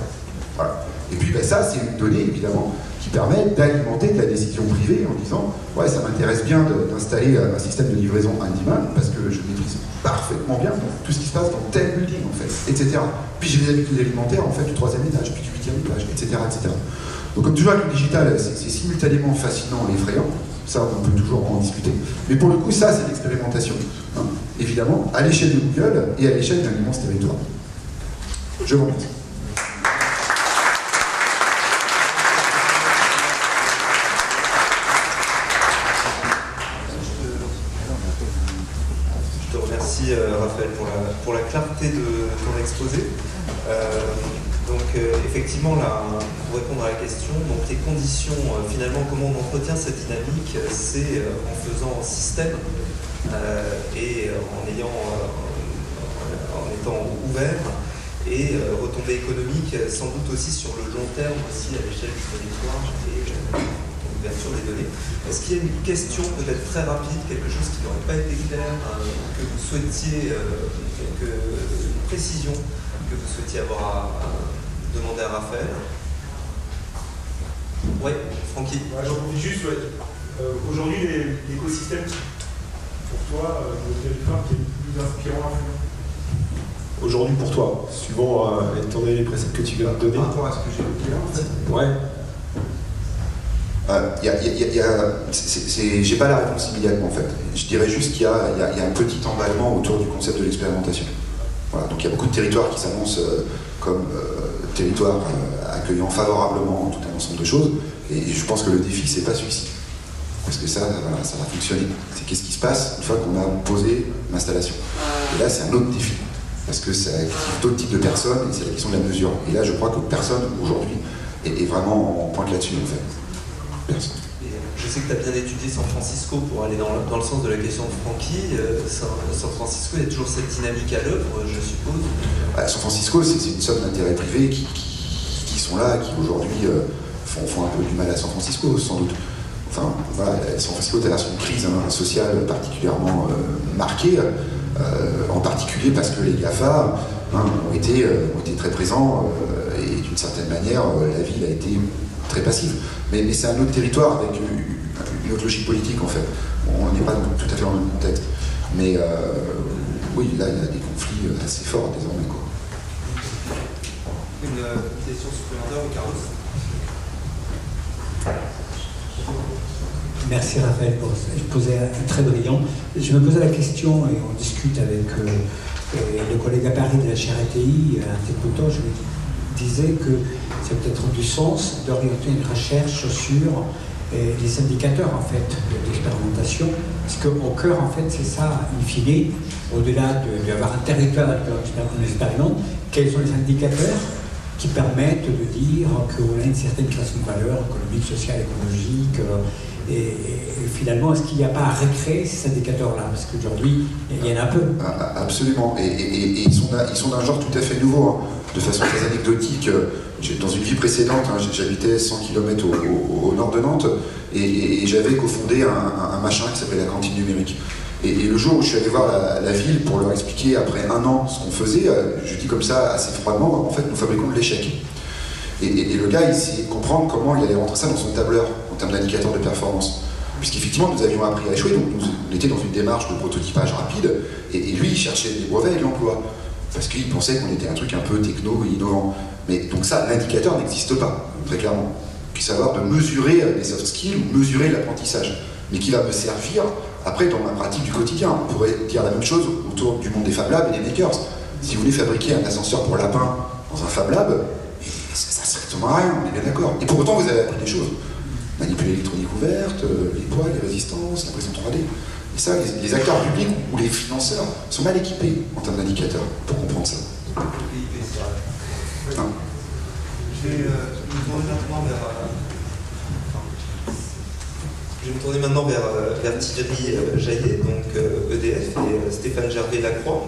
[SPEAKER 2] Voilà. Et puis ça, c'est une donnée, évidemment, qui permet d'alimenter de la décision privée en disant « Ouais, ça m'intéresse bien d'installer un système de livraison on-demand parce que je maîtrise parfaitement bien tout ce qui se passe dans tel building, en fait, etc. Puis j'ai des habitudes alimentaires, en fait, du 3e étage, puis du 8e étage, etc., etc. » Donc comme toujours avec le digital, c'est simultanément fascinant et effrayant. Ça, on peut toujours en discuter. Mais pour le coup, ça, c'est l'expérimentation. Évidemment, à l'échelle de Google et à l'échelle d'un immense territoire. Je vous remercie.
[SPEAKER 1] Je te remercie, Raphaël, pour la clarté de ton exposé. Effectivement, là, pour répondre à la question, donc tes conditions, finalement, comment on entretient cette dynamique, c'est en faisant système et en étant ouvert et retombées économiques, sans doute aussi sur le long terme, aussi à l'échelle du territoire et l'ouverture des données. Est-ce qu'il y a une question peut-être très rapide, quelque chose qui n'aurait pas été clair, que vous souhaitiez, une précision que vous souhaitiez avoir à demander à Raphaël? Oui, Francky.
[SPEAKER 3] J'en profite juste. Aujourd'hui, l'écosystème, pour toi, le territoire qui est le plus inspirant à faire. Aujourd'hui, pour toi, suivant étant donné les préceptes que tu viens de donner.
[SPEAKER 2] Par rapport à ce que j'ai dit là, en fait.
[SPEAKER 3] Ouais.
[SPEAKER 2] J'ai pas la réponse immédiatement en fait. Je dirais juste qu'il y a un petit emballement autour du concept de l'expérimentation. Voilà, donc il y a beaucoup de territoires qui s'annoncent comme territoires accueillant favorablement tout un ensemble de choses. Et je pense que le défi, c'est pas celui-ci. Parce que ça va fonctionner. C'est qu'est-ce qui se passe une fois qu'on a posé l'installation. Et là, c'est un autre défi. Parce que ça active d'autres types de personnes et c'est la question de la mesure. Et là, je crois que personne aujourd'hui est vraiment en pointe là-dessus en fait. Personne.
[SPEAKER 1] Je sais que tu as bien étudié San Francisco pour aller dans le sens de la question de Francky. San Francisco, il y a toujours cette dynamique à l'œuvre, je suppose.
[SPEAKER 2] San Francisco, c'est une somme d'intérêts privés qui sont là, qui aujourd'hui font un peu du mal à San Francisco, sans doute. Enfin, voilà, San Francisco traverse une crise sociale particulièrement marquée, en particulier parce que les GAFA ont été très présents et d'une certaine manière, la ville a été très passive. Mais c'est un autre territoire avec une autre logique politique en fait. On n'est pas tout à fait dans le même contexte. Mais oui, là il y a des conflits assez forts désormais. Quoi.
[SPEAKER 1] Une question supplémentaire, Carlos?
[SPEAKER 4] Merci Raphaël pour poser très brillant. Je me posais la question, et on discute avec le collègue à Paris de la chaire ATI, un Técouton, je lui disais que c'est peut-être du sens d'orienter une recherche sur les indicateurs en fait d'expérimentation, parce qu'au cœur en fait c'est ça, in fine, au-delà d'avoir un territoire qu'on expérimente, quels sont les indicateurs qui permettent de dire qu'on a une certaine création de valeur économique, sociale, écologique, et finalement, est-ce qu'il n'y a pas à recréer ces indicateurs-là? Parce qu'aujourd'hui, il y en a peu.
[SPEAKER 2] Absolument. Et ils sont d'un genre tout à fait nouveau. Hein. De façon très anecdotique, dans une vie précédente, hein, j'habitais 100 km au nord de Nantes, et j'avais cofondé un machin qui s'appelait la cantine numérique. Et le jour où je suis allé voir la ville pour leur expliquer après un an ce qu'on faisait, je dis comme ça assez froidement, en fait nous fabriquons de l'échec. Et le gars, il essayait de comprendre comment il allait rentrer ça dans son tableur en termes d'indicateurs de performance. Puisqu'effectivement, nous avions appris à échouer, donc on était dans une démarche de prototypage rapide, et lui, il cherchait des brevets et de l'emploi. Parce qu'il pensait qu'on était un truc un peu techno et innovant. Mais donc ça, l'indicateur n'existe pas, très clairement. Puis savoir de mesurer les soft skills ou mesurer l'apprentissage. Mais qui va me servir après dans ma pratique du quotidien. On pourrait dire la même chose autour du monde des Fab Labs et des makers. Si vous voulez fabriquer un ascenseur pour lapin dans un Fab Lab, ça strictement à rien, on est bien d'accord. Et pour autant, vous avez appris des choses. Manipuler l'électronique ouverte, les poids, les résistances, l'impression 3D. Et ça, les acteurs publics ou les financeurs sont mal équipés en termes d'indicateurs pour comprendre ça.
[SPEAKER 1] Je vais me tourner maintenant vers Thierry Jaillet, donc EDF, et Stéphane Gervais-Lacroix.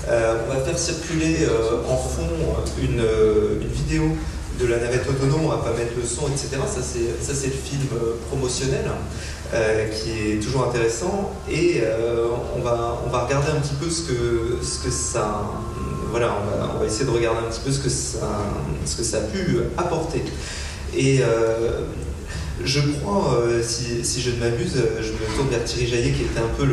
[SPEAKER 1] On va faire circuler en fond une vidéo de la navette autonome, on va pas mettre le son, etc. Ça c'est le film promotionnel qui est toujours intéressant, et on va regarder un petit peu ce que ça... Voilà, on va essayer de regarder un petit peu ce que ça a pu apporter. Et je crois, si je ne m'abuse, je me tourne vers Thierry Jaillet, qui était un peu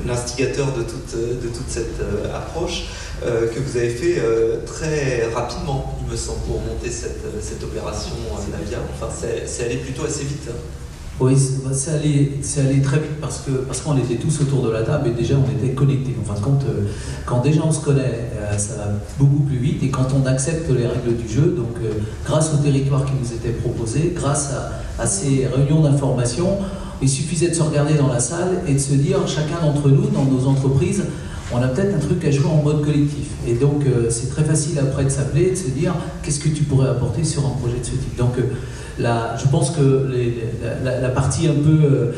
[SPEAKER 1] l'instigateur de toute cette approche que vous avez fait très rapidement, il me semble, pour monter cette opération Navia. Enfin, c'est allé plutôt assez vite. Hein.
[SPEAKER 5] Oui, c'est allé très vite parce qu'on était tous autour de la table et déjà on était connectés. En fin de compte, quand déjà on se connaît, ça va beaucoup plus vite, et quand on accepte les règles du jeu, donc grâce au territoire qui nous était proposé, grâce à ces réunions d'information, il suffisait de se regarder dans la salle et de se dire, chacun d'entre nous, dans nos entreprises, on a peut-être un truc à jouer en mode collectif. Et donc c'est très facile après de s'appeler et de se dire, qu'est-ce que tu pourrais apporter sur un projet de ce type. Donc je pense que la partie un peu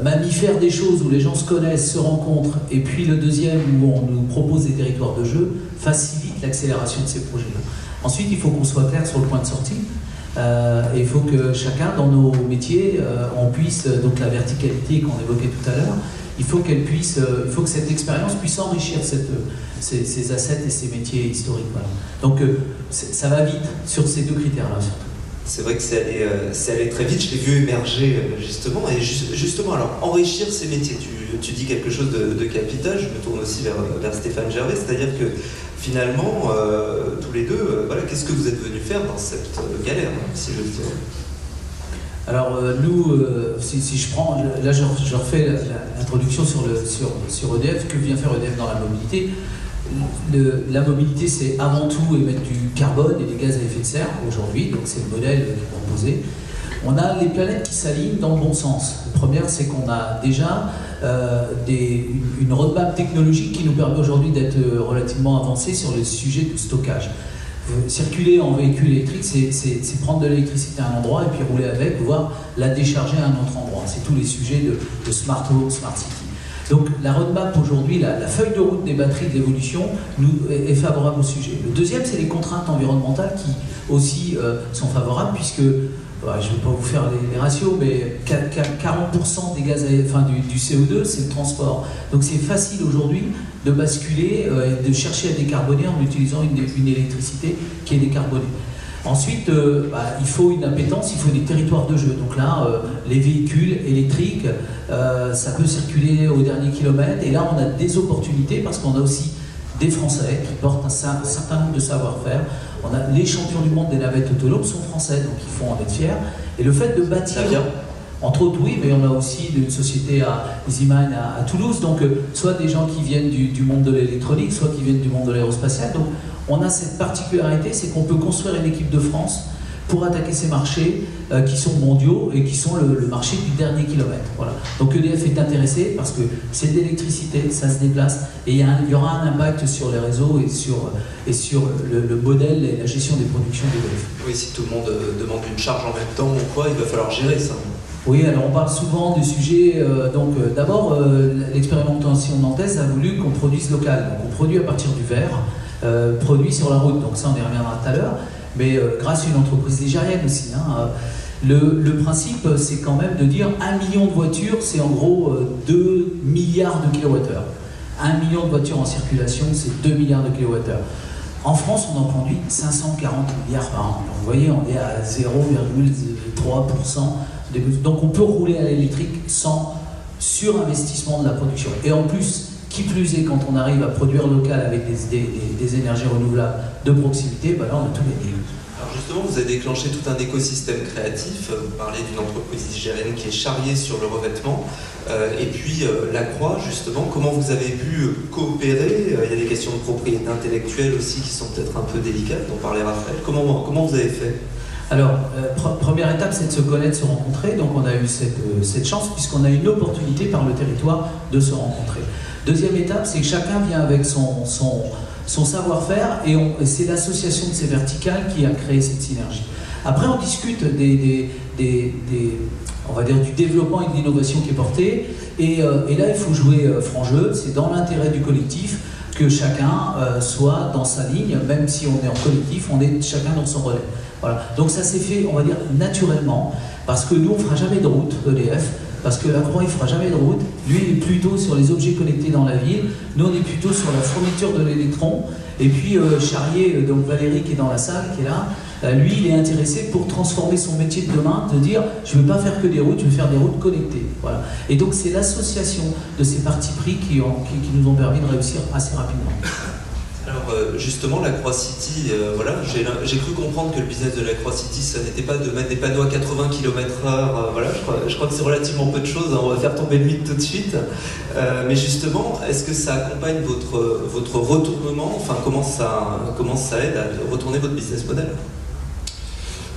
[SPEAKER 5] mammifère des choses, où les gens se connaissent, se rencontrent, et puis le deuxième où on nous propose des territoires de jeu, facilite l'accélération de ces projets-là. Ensuite, il faut qu'on soit clair sur le point de sortie, et il faut que chacun, dans nos métiers, on puisse, donc la verticalité qu'on évoquait tout à l'heure, il faut que cette expérience puisse enrichir ces assets et ces métiers historiques. Voilà. Donc ça va vite sur ces deux critères-là, surtout.
[SPEAKER 1] C'est vrai que c'est allé très vite, je l'ai vu émerger justement, et justement, alors enrichir ces métiers, tu dis quelque chose de capital, je me tourne aussi vers Stéphane Gervais, c'est-à-dire que finalement, tous les deux, voilà, qu'est-ce que vous êtes venus faire dans cette galère, si je veux dire?
[SPEAKER 5] Alors nous, si je prends, là je refais l'introduction sur EDF, que vient faire EDF dans la mobilité. La mobilité, c'est avant tout émettre du carbone et des gaz à effet de serre aujourd'hui, donc c'est le modèle qui est proposé. On a les planètes qui s'alignent dans le bon sens. La première, c'est qu'on a déjà une roadmap technologique qui nous permet aujourd'hui d'être relativement avancé sur le sujet du stockage. Circuler en véhicule électrique, c'est prendre de l'électricité à un endroit et puis rouler avec, voire la décharger à un autre endroit. C'est tous les sujets de Smart Home, Smart City. Donc la roadmap aujourd'hui, la feuille de route des batteries de l'évolution est favorable au sujet. Le deuxième, c'est les contraintes environnementales qui aussi sont favorables, puisque, je ne vais pas vous faire les ratios, mais 40% des gaz du CO2, c'est le transport. Donc c'est facile aujourd'hui de basculer et de chercher à décarboner en utilisant une électricité qui est décarbonée. Ensuite, il faut une appétence, il faut des territoires de jeu. Donc là, les véhicules électriques, ça peut circuler au dernier kilomètre. Et là, on a des opportunités parce qu'on a aussi des Français qui portent un certain nombre de savoir-faire. Les champions du monde des navettes autonomes sont français, donc il faut en être fiers. Et le fait de bâtir... Entre autres, oui, mais on a aussi une société à Easyman à Toulouse, donc soit des gens qui viennent du monde de l'électronique, soit qui viennent du monde de l'aérospatial. Donc on a cette particularité, c'est qu'on peut construire une équipe de France pour attaquer ces marchés qui sont mondiaux et qui sont le marché du dernier kilomètre. Voilà. Donc EDF est intéressé parce que c'est de l'électricité, ça se déplace, et il y aura un impact sur les réseaux et sur le modèle et la gestion des productions d'EDF.
[SPEAKER 1] Oui, si tout le monde demande une charge en même temps ou quoi, il va falloir gérer ça.
[SPEAKER 5] Oui, alors on parle souvent du sujet, d'abord l'expérimentation nantaise a voulu qu'on produise local, donc on produit à partir du verre, produit sur la route, donc ça on y reviendra tout à l'heure, mais grâce à une entreprise nigérienne aussi. Hein, le principe c'est quand même de dire 1 million de voitures, c'est en gros 2 milliards de kilowattheures. 1 million de voitures en circulation, c'est 2 milliards de kilowattheures. En France, on en produit 540 milliards par an. Donc, vous voyez, on est à 0,3%. Donc on peut rouler à l'électrique sans surinvestissement de la production. Et en plus, qui plus est, quand on arrive à produire local avec des énergies renouvelables de proximité, ben là on a tout gagné.
[SPEAKER 1] Alors justement, vous avez déclenché tout un écosystème créatif. Vous parlez d'une entreprise nigérienne qui est charriée sur le revêtement. Et puis la Croix, justement, comment vous avez pu coopérer? Il y a des questions de propriété intellectuelle aussi qui sont peut-être un peu délicates, dont parlait Raphaël. Comment vous avez fait?
[SPEAKER 5] Alors, première étape, c'est de se connaître, de se rencontrer. Donc on a eu cette chance, puisqu'on a une opportunité par le territoire de se rencontrer. Deuxième étape, c'est que chacun vient avec son savoir-faire, et c'est l'association de ces verticales qui a créé cette synergie. Après, on discute on va dire, du développement et de l'innovation qui est porté, et là, il faut jouer franc jeu. C'est dans l'intérêt du collectif que chacun soit dans sa ligne, même si on est en collectif, on est chacun dans son relais. Voilà. Donc ça s'est fait, on va dire, naturellement, parce que nous, on ne fera jamais de route, EDF, parce que la Croix, il ne fera jamais de route. Lui, il est plutôt sur les objets connectés dans la ville. Nous, on est plutôt sur la fourniture de l'électron. Et puis, Charrier, donc Valérie, qui est dans la salle, qui est là, lui, il est intéressé pour transformer son métier de demain, de dire, je ne veux pas faire que des routes, je veux faire des routes connectées. Voilà. Et donc, c'est l'association de ces partis pris qui nous ont permis de réussir assez rapidement.
[SPEAKER 1] Alors justement, la Croix City, voilà, j'ai cru comprendre que le business de la Croix City, ça n'était pas de mettre des panneaux à 80 km/h, voilà, je crois que c'est relativement peu de choses, hein, on va faire tomber le mythe tout de suite. Mais justement, est-ce que ça accompagne votre retournement, enfin comment ça aide à retourner votre business model?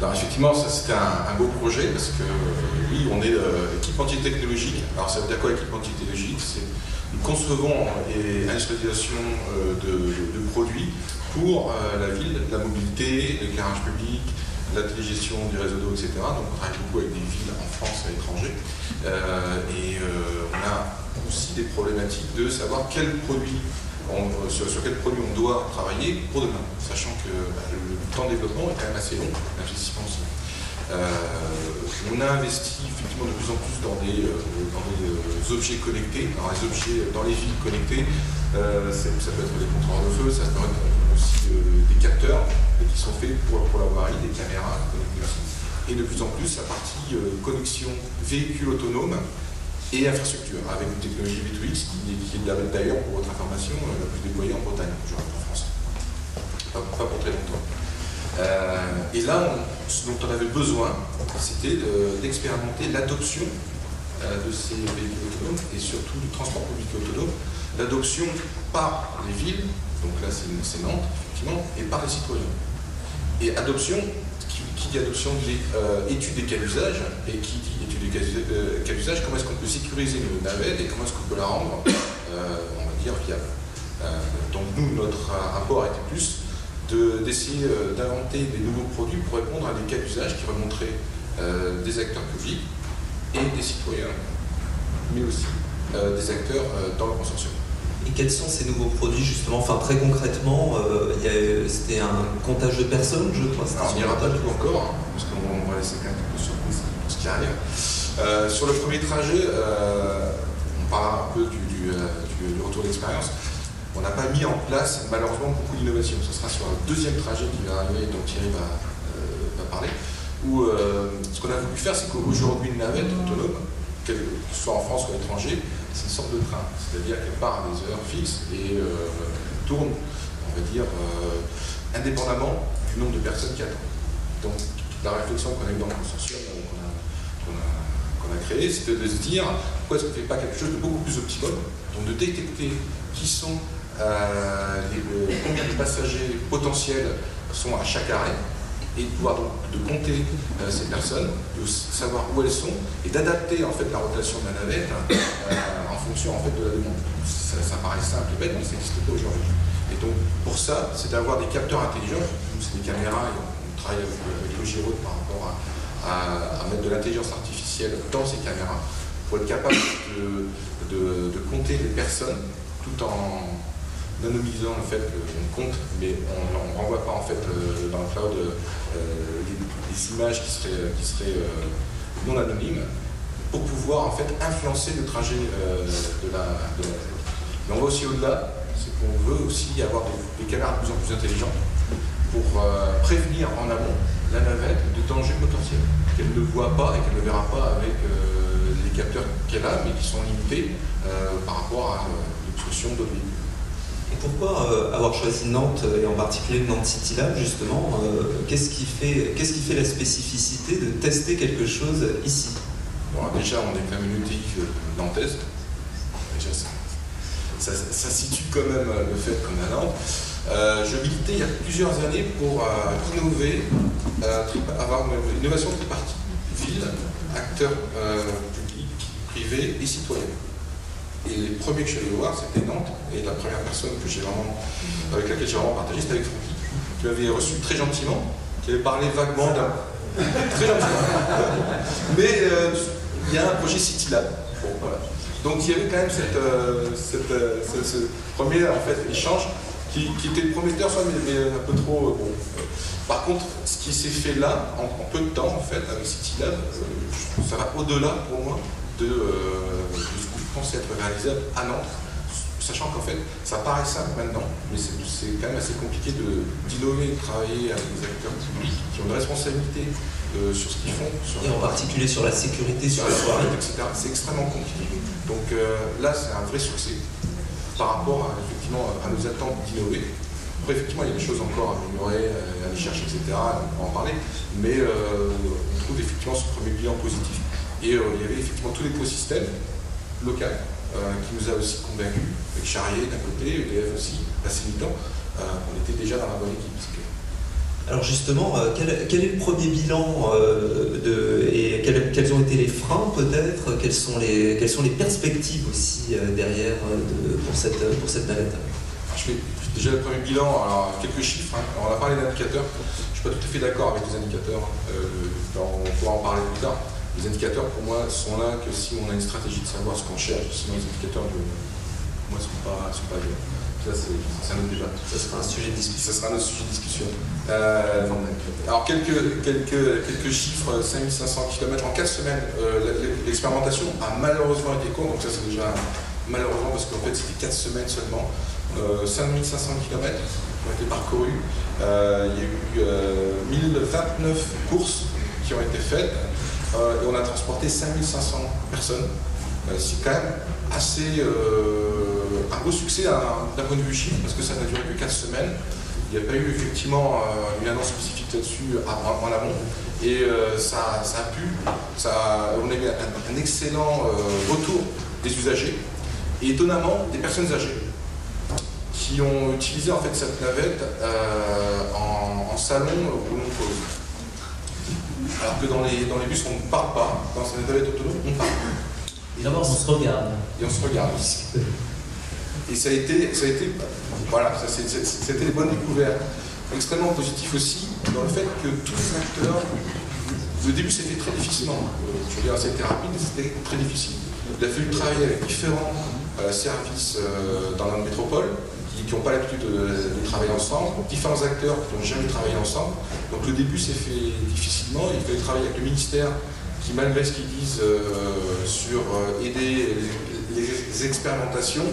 [SPEAKER 6] Alors effectivement, ça c'était un beau projet, parce que oui, on est équipementier technologique. Alors ça veut dire quoi, équipementier technologique? Nous concevons l'industrialisation de produits pour la ville, la mobilité, l'éclairage public, la télégestion du réseau d'eau, etc. Donc on travaille beaucoup avec des villes en France et à l'étranger. On a aussi des problématiques de savoir sur quel produit on doit travailler pour demain, sachant que le temps de développement est quand même assez long, l'investissement aussi. On a investi effectivement de plus en plus dans des objets connectés, alors les objets dans les villes connectées, ça peut être des compteurs de feu, ça peut être aussi des capteurs qui sont faits pour la voirie, des caméras connectées aussi. Et de plus en plus la partie connexion véhicules autonomes et infrastructure, avec une technologie V2X qui est d'ailleurs, pour votre information, la plus déployée en Bretagne, aujourd'hui en France. Pas pour très longtemps. Et là, ce dont on avait besoin, c'était d'expérimenter l'adoption de ces véhicules autonomes et surtout du transport public autonome, l'adoption par les villes, donc là c'est Nantes, effectivement, et par les citoyens. Et adoption, qui dit adoption dit étude des cas d'usage, et qui dit étude des cas d'usage, comment est-ce qu'on peut sécuriser une navette et comment est-ce qu'on peut la rendre, on va dire, viable. Donc nous, notre rapport a été plus d'essayer d'inventer des nouveaux produits pour répondre à des cas d'usage qui remonteraient des acteurs publics et des citoyens, mais aussi des acteurs dans le consortium.
[SPEAKER 1] Et quels sont ces nouveaux produits justement? Enfin très concrètement, c'était un comptage de personnes, je crois.
[SPEAKER 6] Alors on n'y ira pas tout encore, hein, parce qu'on va laisser quand même un peu de surprise pour ce qui arrive. Sur le premier trajet, on parlera un peu du retour d'expérience. On n'a pas mis en place, malheureusement, beaucoup d'innovation. Ce sera sur un deuxième trajet qui va arriver, dont Thierry va parler, où ce qu'on a voulu faire, c'est qu'aujourd'hui, une navette autonome, que ce soit en France ou à l'étranger, c'est une sorte de train. C'est-à-dire qu'elle part à des heures fixes et tourne, on va dire, indépendamment du nombre de personnes qui attendent. Donc, la réflexion qu'on a eue dans le consortium qu'on a créé, c'était de se dire, pourquoi est-ce qu'on ne fait pas quelque chose de beaucoup plus optimum, donc de détecter qui sont combien de passagers potentiels sont à chaque arrêt, et de pouvoir donc de compter ces personnes, de savoir où elles sont et d'adapter en fait la rotation de la navette en fonction en fait de la demande. Ça paraît simple et bête, mais ça n'existe pas aujourd'hui. Et donc pour ça, c'est d'avoir des capteurs intelligents. Nous, c'est des caméras et on travaille avec le Giro par rapport à mettre de l'intelligence artificielle dans ces caméras pour être capable de compter les personnes tout en anonymisant le fait qu'on compte, mais on ne renvoie pas en fait dans le cloud des images qui seraient non anonymes pour pouvoir en fait influencer le trajet de la navette. Mais on va aussi au-delà, c'est qu'on veut aussi avoir des caméras de plus en plus intelligentes pour prévenir en amont la navette de dangers potentiels qu'elle ne voit pas et qu'elle ne verra pas avec les capteurs qu'elle a, mais qui sont limités par rapport à l'obstruction d'autres véhicules.
[SPEAKER 1] Et pourquoi avoir choisi Nantes, et en particulier Nantes City Lab, justement, qu'est-ce qui fait la spécificité de tester quelque chose ici?
[SPEAKER 6] Bon, déjà, on est quand même une ETI nantaise. Déjà, ça situe quand même le fait qu'on est à Nantes. Je militais il y a plusieurs années pour innover, avoir une innovation tripartite. Ville, acteurs publics, privés et citoyens. Et les premiers que je suis allé voir, c'était Nantes. Et la première personne avec laquelle j'ai vraiment partagé, c'était avec Francky, qui m'avait reçu très gentiment, qui avait parlé vaguement d'un... Très gentiment. Mais il y a un projet City Lab. Bon, voilà. Donc il y avait quand même ce premier en fait, échange qui était prometteur, mais un peu trop... bon. Par contre, ce qui s'est fait là, en peu de temps, en fait, avec City Lab, ça va au-delà pour moi de ce que je pensais être réalisable à Nantes, sachant qu'en fait, ça paraît simple maintenant, mais c'est quand même assez compliqué d'innover, de travailler avec des acteurs publics qui ont une responsabilité sur ce qu'ils font.
[SPEAKER 1] Et en particulier sur la sécurité, sur la soirée,
[SPEAKER 6] etc. C'est extrêmement compliqué. Donc là, c'est un vrai succès par rapport effectivement, à nos attentes d'innover. Après, effectivement, il y a des choses encore à améliorer, à aller chercher, etc. On va en parler. Mais on trouve effectivement ce premier bilan positif. Et il y avait effectivement tout l'écosystème local qui nous a aussi convaincus, avec Charrier d'un côté, EDF aussi, assez militant. On était déjà dans la bonne équipe.
[SPEAKER 1] Alors justement, quel est le premier bilan et quels ont été les freins peut-être? Quelles sont les perspectives aussi derrière pour cette navette?
[SPEAKER 6] Déjà le premier bilan, alors quelques chiffres, hein. Alors, on a parlé d'indicateurs, je ne suis pas tout à fait d'accord avec les indicateurs, on pourra en parler plus tard. Les indicateurs pour moi sont là que si on a une stratégie de savoir ce qu'on cherche, sinon les indicateurs pour moi ne sont pas bien. Ça c'est un autre débat.
[SPEAKER 1] Ça sera un sujet de discussion.
[SPEAKER 6] Ça sera un autre sujet de discussion. Alors quelques chiffres, 5500 km en 4 semaines, l'expérimentation a malheureusement été courte, donc ça c'est déjà malheureusement parce qu'en fait c'était 4 semaines seulement. 5500 km qui ont été parcourus. Il y a eu 1029 courses qui ont été faites et on a transporté 5500 personnes. C'est quand même assez un beau succès d'un point de vue chiffre parce que ça n'a duré que 4 semaines. Il n'y a pas eu effectivement une annonce spécifique là-dessus en amont et ça a pu, on a eu un excellent retour des usagers et étonnamment des personnes âgées qui ont utilisé en fait cette navette en salon ou en pause. Alors que dans les bus on ne parle pas, dans cette navette autonome on parle.
[SPEAKER 5] Et d'abord on se regarde.
[SPEAKER 6] Et on se regarde. Et ça a été voilà, c'était des bonnes découvertes. Extrêmement positif aussi dans le fait que tous les acteurs, le début c'était très difficilement, je veux dire c'était rapide mais c'était très difficile. Il a fallu travailler avec différents services dans la métropole qui n'ont pas l'habitude de travailler ensemble, différents acteurs qui n'ont jamais travaillé ensemble. Donc le début s'est fait difficilement, il fallait travailler avec le ministère qui, malgré ce qu'ils disent sur aider les expérimentations,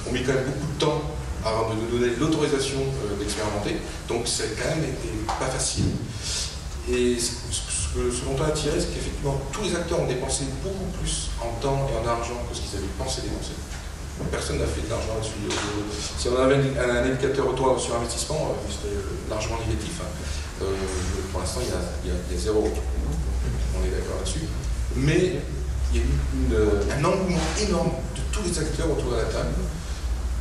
[SPEAKER 6] ont mis quand même beaucoup de temps avant de nous donner l'autorisation d'expérimenter. Donc ça a quand même été pas facile. Et ce dont on a tiré, c'est qu'effectivement tous les acteurs ont dépensé beaucoup plus en temps et en argent que ce qu'ils avaient pensé dépenser. Personne n'a fait de l'argent là-dessus. Si on avait un indicateur retour sur investissement, c'était largement négatif. Pour l'instant, il y a zéro. On est d'accord là-dessus. Mais il y a eu un engouement énorme de tous les acteurs autour de la table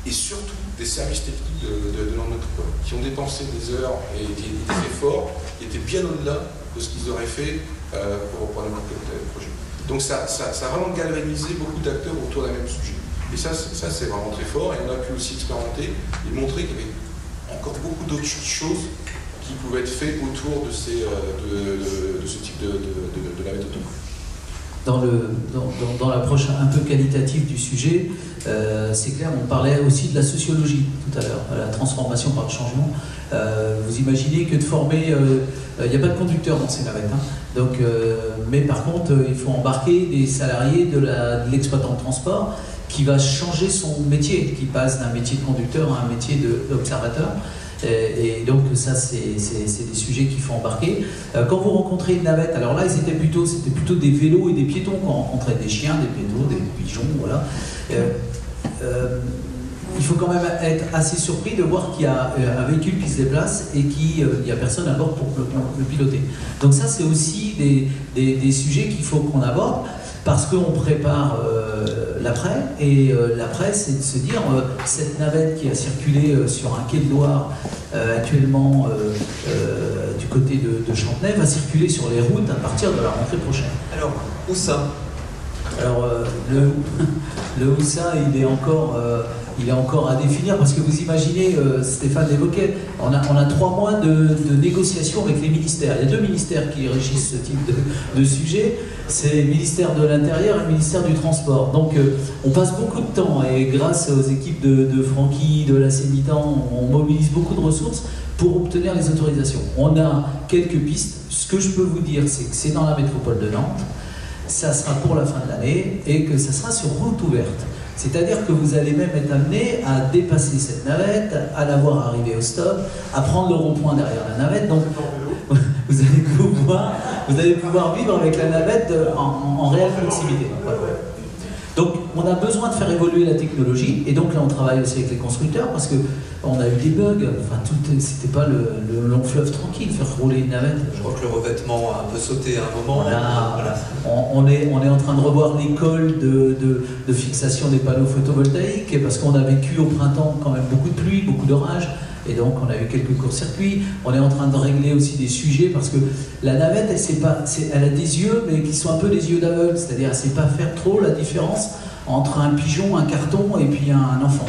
[SPEAKER 6] et surtout des services techniques de notre métropole, qui ont dépensé des heures et des efforts qui étaient bien au-delà de ce qu'ils auraient fait pour n'importe quel projet. Donc ça a vraiment galvanisé beaucoup d'acteurs autour d'un même sujet. Et ça c'est vraiment très fort, et on a pu aussi expérimenter et montrer qu'il y avait encore beaucoup d'autres choses qui pouvaient être faites autour de ce type de navette autonome.
[SPEAKER 5] Dans l'approche un peu qualitative du sujet, c'est clair, on parlait aussi de la sociologie tout à l'heure, la transformation par le changement. Vous imaginez que de former, il n'y a pas de conducteur dans ces navettes, hein, donc, mais par contre il faut embarquer des salariés de l'exploitant de transport qui va changer son métier, qui passe d'un métier de conducteur à un métier d'observateur. Et donc ça c'est des sujets qu'il faut embarquer. Quand vous rencontrez une navette, alors là c'était plutôt des vélos et des piétons qu'on rencontrait, des chiens, des piétons, des pigeons, voilà. Il faut quand même être assez surpris de voir qu'il y a un véhicule qui se déplace et qu'il n'y a personne à bord pour le piloter. Donc ça c'est aussi des sujets qu'il faut qu'on aborde, parce qu'on prépare l'après, et l'après c'est de se dire cette navette qui a circulé sur un quai de Loire actuellement du côté de Chantenay va circuler sur les routes à partir de la rentrée prochaine.
[SPEAKER 1] Alors, où ça?
[SPEAKER 5] Alors le où ça il est encore à définir, parce que vous imaginez, Stéphane l'évoquait, on a 3 mois de négociations avec les ministères. Il y a 2 ministères qui régissent ce type de sujet, c'est le ministère de l'Intérieur et le ministère du Transport. Donc on passe beaucoup de temps, et grâce aux équipes de Francky, de la Sénitan, on mobilise beaucoup de ressources pour obtenir les autorisations. On a quelques pistes. Ce que je peux vous dire, c'est que c'est dans la métropole de Nantes, ça sera pour la fin de l'année, et que ça sera sur route ouverte. C'est-à-dire que vous allez même être amené à dépasser cette navette, à la voir arriver au stop, à prendre le rond-point derrière la navette. Donc, vous allez pouvoir vivre avec la navette en réelle proximité. Voilà. Donc, on a besoin de faire évoluer la technologie, et donc là, on travaille aussi avec les constructeurs, parce qu'on a eu des bugs, enfin, c'était pas le long fleuve tranquille, faire rouler une navette.
[SPEAKER 1] Je crois que le revêtement a un peu sauté à un moment.
[SPEAKER 5] Voilà. On est en train de revoir l'école de fixation des panneaux photovoltaïques, parce qu'on a vécu au printemps quand même beaucoup de pluie, beaucoup d'orage, et donc on a eu quelques courts-circuits. On est en train de régler aussi des sujets, parce que la navette, elle a des yeux, mais qui sont un peu des yeux d'aveugle, c'est-à-dire elle ne sait pas faire trop la différence entre un pigeon, un carton et puis un enfant.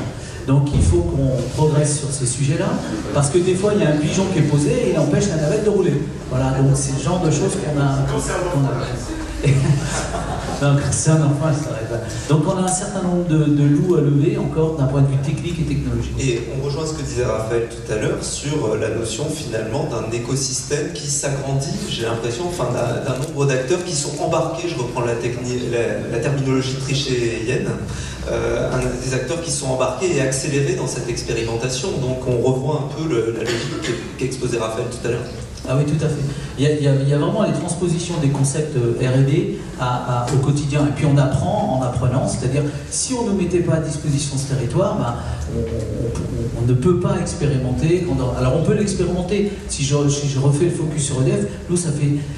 [SPEAKER 5] Donc il faut qu'on progresse sur ces sujets-là, parce que des fois il y a un pigeon qui est posé et il empêche la navette de rouler. Voilà, donc c'est le genre de choses qu'on a. Non, c'est un enfant, ça n'arrête pas. Donc on a un certain nombre de loups à lever encore d'un point de vue technique et technologique.
[SPEAKER 1] Et on rejoint ce que disait Raphaël tout à l'heure sur la notion finalement d'un écosystème qui s'agrandit, j'ai l'impression, enfin d'un nombre d'acteurs qui sont embarqués, je reprends la terminologie trichéienne, des acteurs qui sont embarqués et accélérés dans cette expérimentation. Donc on revoit un peu la logique qu'exposait Raphaël tout à l'heure.
[SPEAKER 5] Ah oui, tout à fait. Il y a vraiment les transpositions des concepts R&D au quotidien. Et puis on apprend en apprenant, c'est-à-dire si on ne mettait pas à disposition ce territoire, ben, on ne peut pas expérimenter. Alors on peut l'expérimenter. Si je refais le focus sur EDF, nous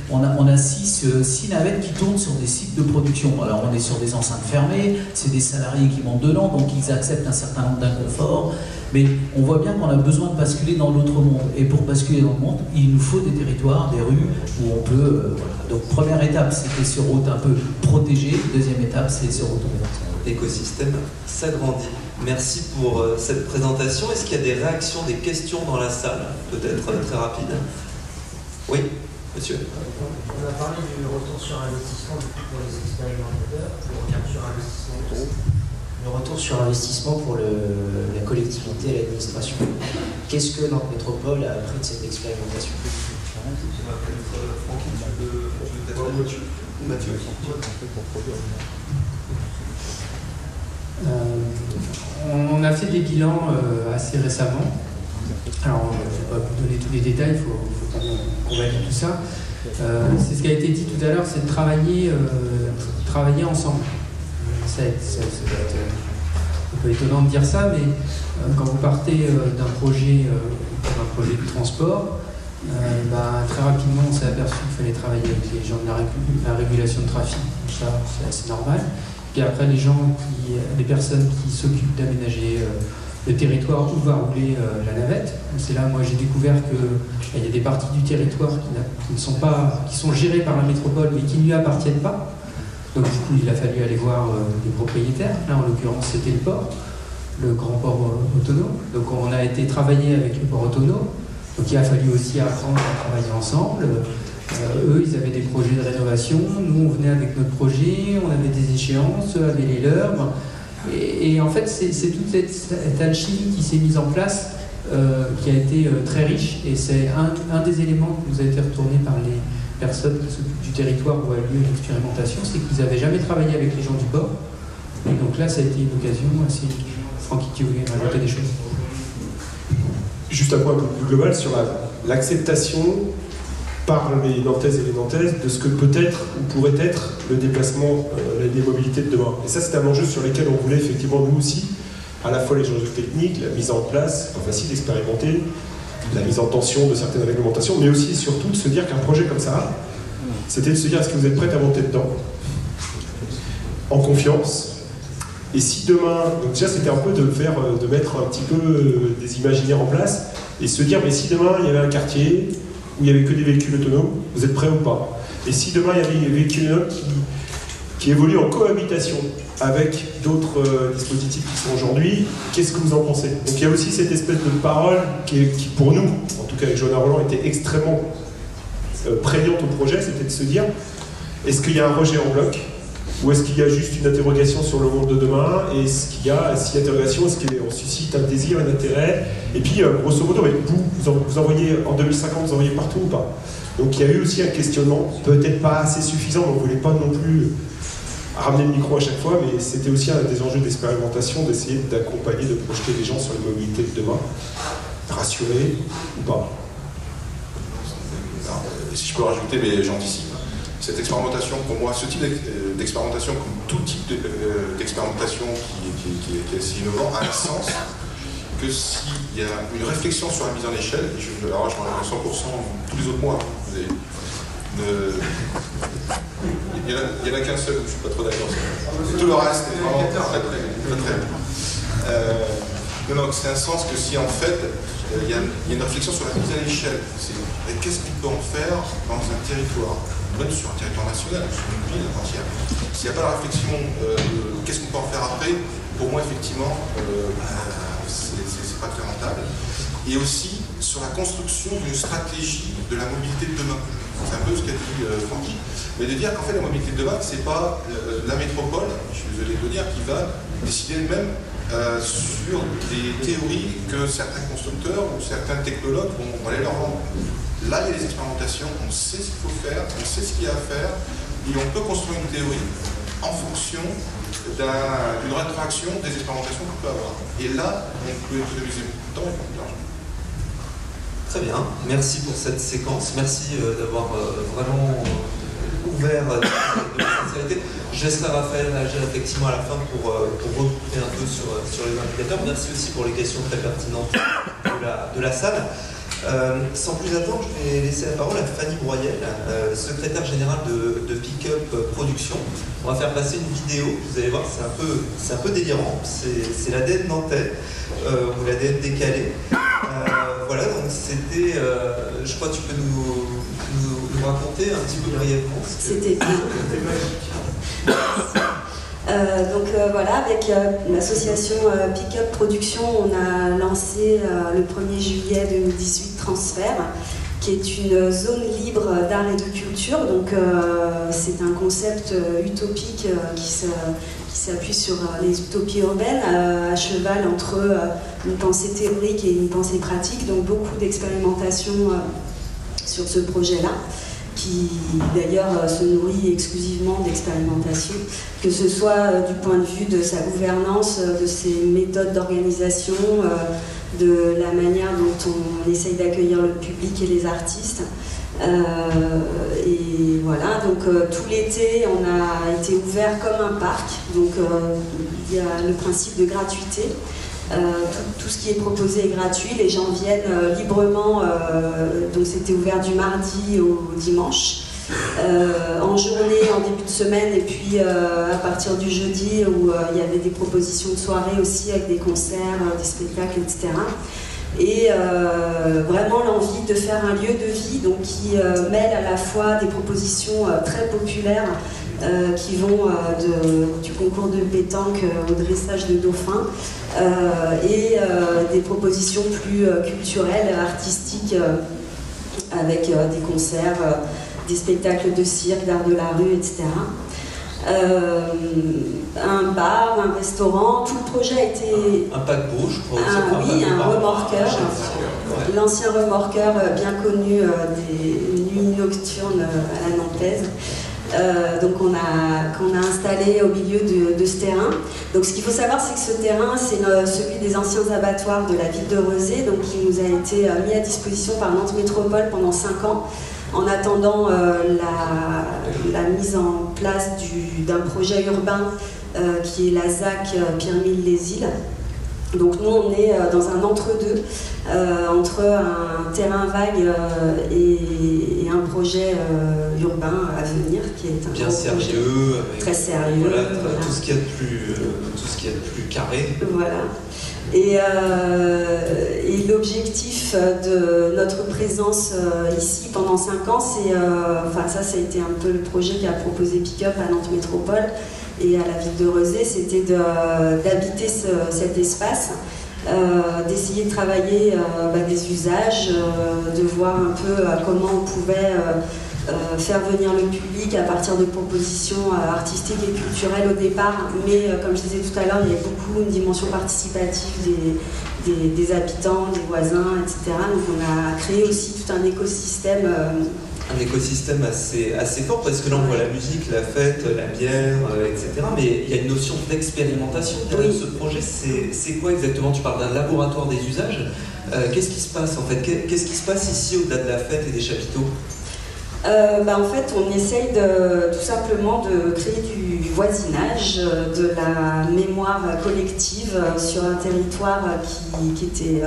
[SPEAKER 5] on a 6 navettes qui tournent sur des sites de production. Alors on est sur des enceintes fermées, c'est des salariés qui montent dedans, donc ils acceptent un certain nombre d'inconforts. Mais on voit bien qu'on a besoin de basculer dans l'autre monde. Et pour basculer dans le monde, il nous faut des territoires, des rues où on peut... voilà. Donc première étape, c'était sur route un peu protégée. Deuxième étape, c'est sur route ouverte.
[SPEAKER 1] L'écosystème s'agrandit. Merci pour cette présentation. Est-ce qu'il y a des réactions, des questions dans la salle? Peut-être très rapide. Oui, monsieur.
[SPEAKER 7] On a parlé du retour sur investissement pour les expérimentateurs, pour revenir sur investissement. Le retour sur investissement pour la collectivité et l'administration. Qu'est-ce que Nantes Métropole a appris de cette expérimentation?
[SPEAKER 8] On a fait des bilans assez récemment. Alors, je ne vais pas vous donner tous les détails, il faut qu'on valide tout ça. C'est ce qui a été dit tout à l'heure, c'est de travailler ensemble. Ça va être un peu étonnant de dire ça, mais quand vous partez d'un projet de transport, très rapidement on s'est aperçu qu'il fallait travailler avec les gens de la régulation de trafic, ça c'est assez normal. puis après les personnes qui s'occupent d'aménager le territoire où va rouler la navette. C'est là, moi, j'ai découvert qu'il y a des parties du territoire qui sont gérées par la métropole, mais qui ne lui appartiennent pas. Donc, du coup, il a fallu aller voir les propriétaires. Là, en l'occurrence, c'était le port, le grand port autonome. Donc, on a été travailler avec le port autonome. Donc, il a fallu aussi apprendre à travailler ensemble. Eux, ils avaient des projets de rénovation. Nous, on venait avec notre projet, on avait des échéances, eux avaient les leurs. Et en fait, c'est toute cette alchimie qui s'est mise en place qui a été très riche. Et c'est un des éléments qui nous a été retourné par les personnes qui s'occupent du territoire où a lieu l'expérimentation, c'est qu'ils n'avaient jamais travaillé avec les gens du port. Et donc là, ça a été une occasion assez... Francky, tu voulais rajouter des choses?
[SPEAKER 3] Juste un point plus global sur l'acceptation par les Nantaises et les Nantaises de ce que peut-être ou pourrait être le déplacement, des mobilités de demain. Et ça, c'est un enjeu sur lequel on voulait effectivement, nous aussi, à la fois les enjeux techniques, la mise en place, pas facile d'expérimenter, la mise en tension de certaines réglementations, mais aussi, surtout, de se dire qu'un projet comme ça, c'était de se dire, est-ce que vous êtes prêts à monter dedans, en confiance, et si demain, donc déjà c'était un peu de mettre un petit peu des imaginaires en place, et se dire, mais si demain il y avait un quartier où il n'y avait que des véhicules autonomes, vous êtes prêts ou pas? Et si demain il y avait des véhicules autonomes qui évoluent en cohabitation avec d'autres dispositifs qui sont aujourd'hui, qu'est-ce que vous en pensez? Donc il y a aussi cette espèce de parole qui pour nous, en tout cas avec Johanna Roland, était extrêmement prégnante au projet, c'était de se dire, est-ce qu'il y a un rejet en bloc? Ou est-ce qu'il y a juste une interrogation sur le monde de demain? Et s'il y a interrogation, est-ce qu'on suscite un désir, un intérêt? Et puis, grosso modo, vous envoyez en 2050, vous envoyez partout ou pas? Donc il y a eu aussi un questionnement, peut-être pas assez suffisant, on ne voulait pas non plus ramener le micro à chaque fois, mais c'était aussi un des enjeux d'expérimentation, d'essayer d'accompagner, de projeter les gens sur les mobilités de demain, rassurer ou pas.
[SPEAKER 6] Alors, si je peux rajouter, mais j'anticipe. Cette expérimentation, pour moi, ce type d'expérimentation, comme tout type d'expérimentation qui est assez innovant, a un sens que s'il y a une réflexion sur la mise en échelle, et alors je m'en ai 100% tous les autres mois, il n'y en a qu'un seul, je ne suis pas trop d'accord. Tout le reste est vraiment très très. Non, c'est un sens que si en fait il y a une réflexion sur la mise à l'échelle, c'est qu'est-ce qu'on peut en faire dans un territoire, même sur un territoire national, sur une ville entière. S'il n'y a pas la réflexion, qu'est-ce qu'on peut en faire après, pour moi effectivement, c'est pas très rentable. Et aussi sur la construction d'une stratégie de la mobilité de demain. C'est un peu ce qu'a dit Francky. Mais de dire qu'en fait la mobilité de demain, c'est pas la métropole, je suis désolé de le dire, qui va décider elle-même sur des théories que certains constructeurs ou certains technologues vont aller leur vendre. Là, il y a des expérimentations, on sait ce qu'il faut faire, on sait ce qu'il y a à faire, et on peut construire une théorie en fonction d'une rétroaction des expérimentations qu'on peut avoir. Et là, on peut économiser beaucoup de temps et beaucoup d'argent.
[SPEAKER 1] Très bien, merci pour cette séquence, merci d'avoir vraiment ouvert de sincérité. Je laisserai Raphaël agir effectivement à la fin pour recouper un peu sur les indicateurs. Merci aussi pour les questions très pertinentes de la salle. Sans plus attendre, je vais laisser la parole à Fanny Broyel, secrétaire générale de Pickup Production. On va faire passer une vidéo, vous allez voir, c'est un peu délirant, c'est l'ADN nantais, ou l'ADN décalé. Voilà, donc c'était, je crois que tu peux nous raconter un petit peu brièvement.
[SPEAKER 9] C'était magique. Voilà, avec l'association Pickup Production, on a lancé le 1er juillet 2018 Transfert, qui est une zone libre d'art et de culture. Donc c'est un concept utopique qui s'appuie sur les utopies urbaines, à cheval entre une pensée théorique et une pensée pratique. Donc beaucoup d'expérimentation sur ce projet-là, qui d'ailleurs se nourrit exclusivement d'expérimentation, que ce soit du point de vue de sa gouvernance, de ses méthodes d'organisation, de la manière dont on essaye d'accueillir le public et les artistes. Et voilà, donc tout l'été on a été ouvert comme un parc, donc il y a le principe de gratuité. Tout ce qui est proposé est gratuit, les gens viennent librement, donc c'était ouvert du mardi au dimanche. en journée, en début de semaine, et puis à partir du jeudi où il y avait des propositions de soirée aussi avec des concerts, des spectacles, etc. Et vraiment l'envie de faire un lieu de vie donc, qui mêle à la fois des propositions très populaires qui vont du concours de pétanque au dressage de dauphins et des propositions plus culturelles, artistiques avec des concerts, des spectacles de cirque, d'art de la rue, etc. Un bar, un restaurant, tout le projet a été...
[SPEAKER 1] Un paquebot, je crois.
[SPEAKER 9] Oui, un remorqueur. L'ancien remorqueur bien connu des nuits nocturnes à la Nantaise. Donc qu'on a installé au milieu de ce terrain. Donc ce qu'il faut savoir, c'est que ce terrain, c'est celui des anciens abattoirs de la ville de Rezé, donc qui nous a été mis à disposition par Nantes Métropole pendant 5 ans, en attendant la mise en place d'un projet urbain qui est la ZAC Pirmille-les-Îles. Donc nous, on est dans un entre-deux, entre un terrain vague et un projet urbain à venir, qui est un
[SPEAKER 1] bien sérieux,
[SPEAKER 9] très sérieux.
[SPEAKER 1] Voilà, tout ce qu'il y a de plus carré.
[SPEAKER 9] Voilà. Et l'objectif de notre présence ici pendant 5 ans, c'est, ça a été un peu le projet qu'a proposé Pick-up à Nantes Métropole et à la ville de Rezé, c'était d'habiter cet espace, d'essayer de travailler des usages, de voir un peu comment on pouvait faire venir le public à partir de propositions artistiques et culturelles au départ, mais comme je disais tout à l'heure, il y avait beaucoup une dimension participative des habitants, des voisins, etc. Donc on a créé aussi tout un écosystème.
[SPEAKER 1] Un écosystème assez fort, parce que là on voit la musique, la fête, la bière, etc. Mais il y a une notion d'expérimentation derrière ce projet. C'est quoi exactement? Tu parles d'un laboratoire des usages. Qu'est-ce qui se passe en fait? Qu'est-ce qui se passe ici au-delà de la fête et des chapiteaux?
[SPEAKER 9] En fait, on essaye tout simplement de créer du voisinage, de la mémoire collective sur un territoire qui était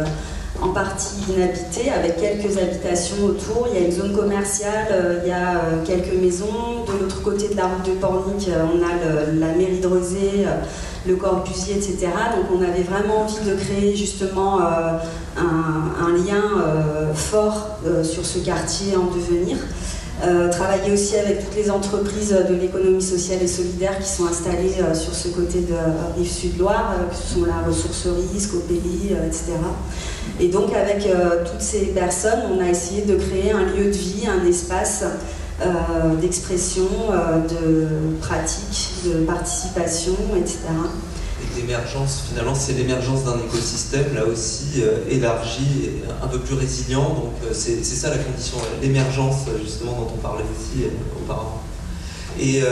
[SPEAKER 9] en partie inhabité, avec quelques habitations autour. Il y a une zone commerciale, il y a quelques maisons. De l'autre côté de la route de Pornic, on a la mairie de Rezé, le Corbusier, etc. Donc on avait vraiment envie de créer justement un lien fort sur ce quartier en devenir. Travailler aussi avec toutes les entreprises de l'économie sociale et solidaire qui sont installées sur ce côté de Rive-Sud-Loire, que ce sont la ressourcerie, Scopelli, etc. Et donc avec toutes ces personnes, on a essayé de créer un lieu de vie, un espace d'expression, de pratique, de participation, etc.
[SPEAKER 1] Et d'émergence, finalement, c'est l'émergence d'un écosystème, là aussi, élargi, un peu plus résilient. Donc c'est ça la condition, l'émergence, justement, dont on parlait aussi auparavant. Et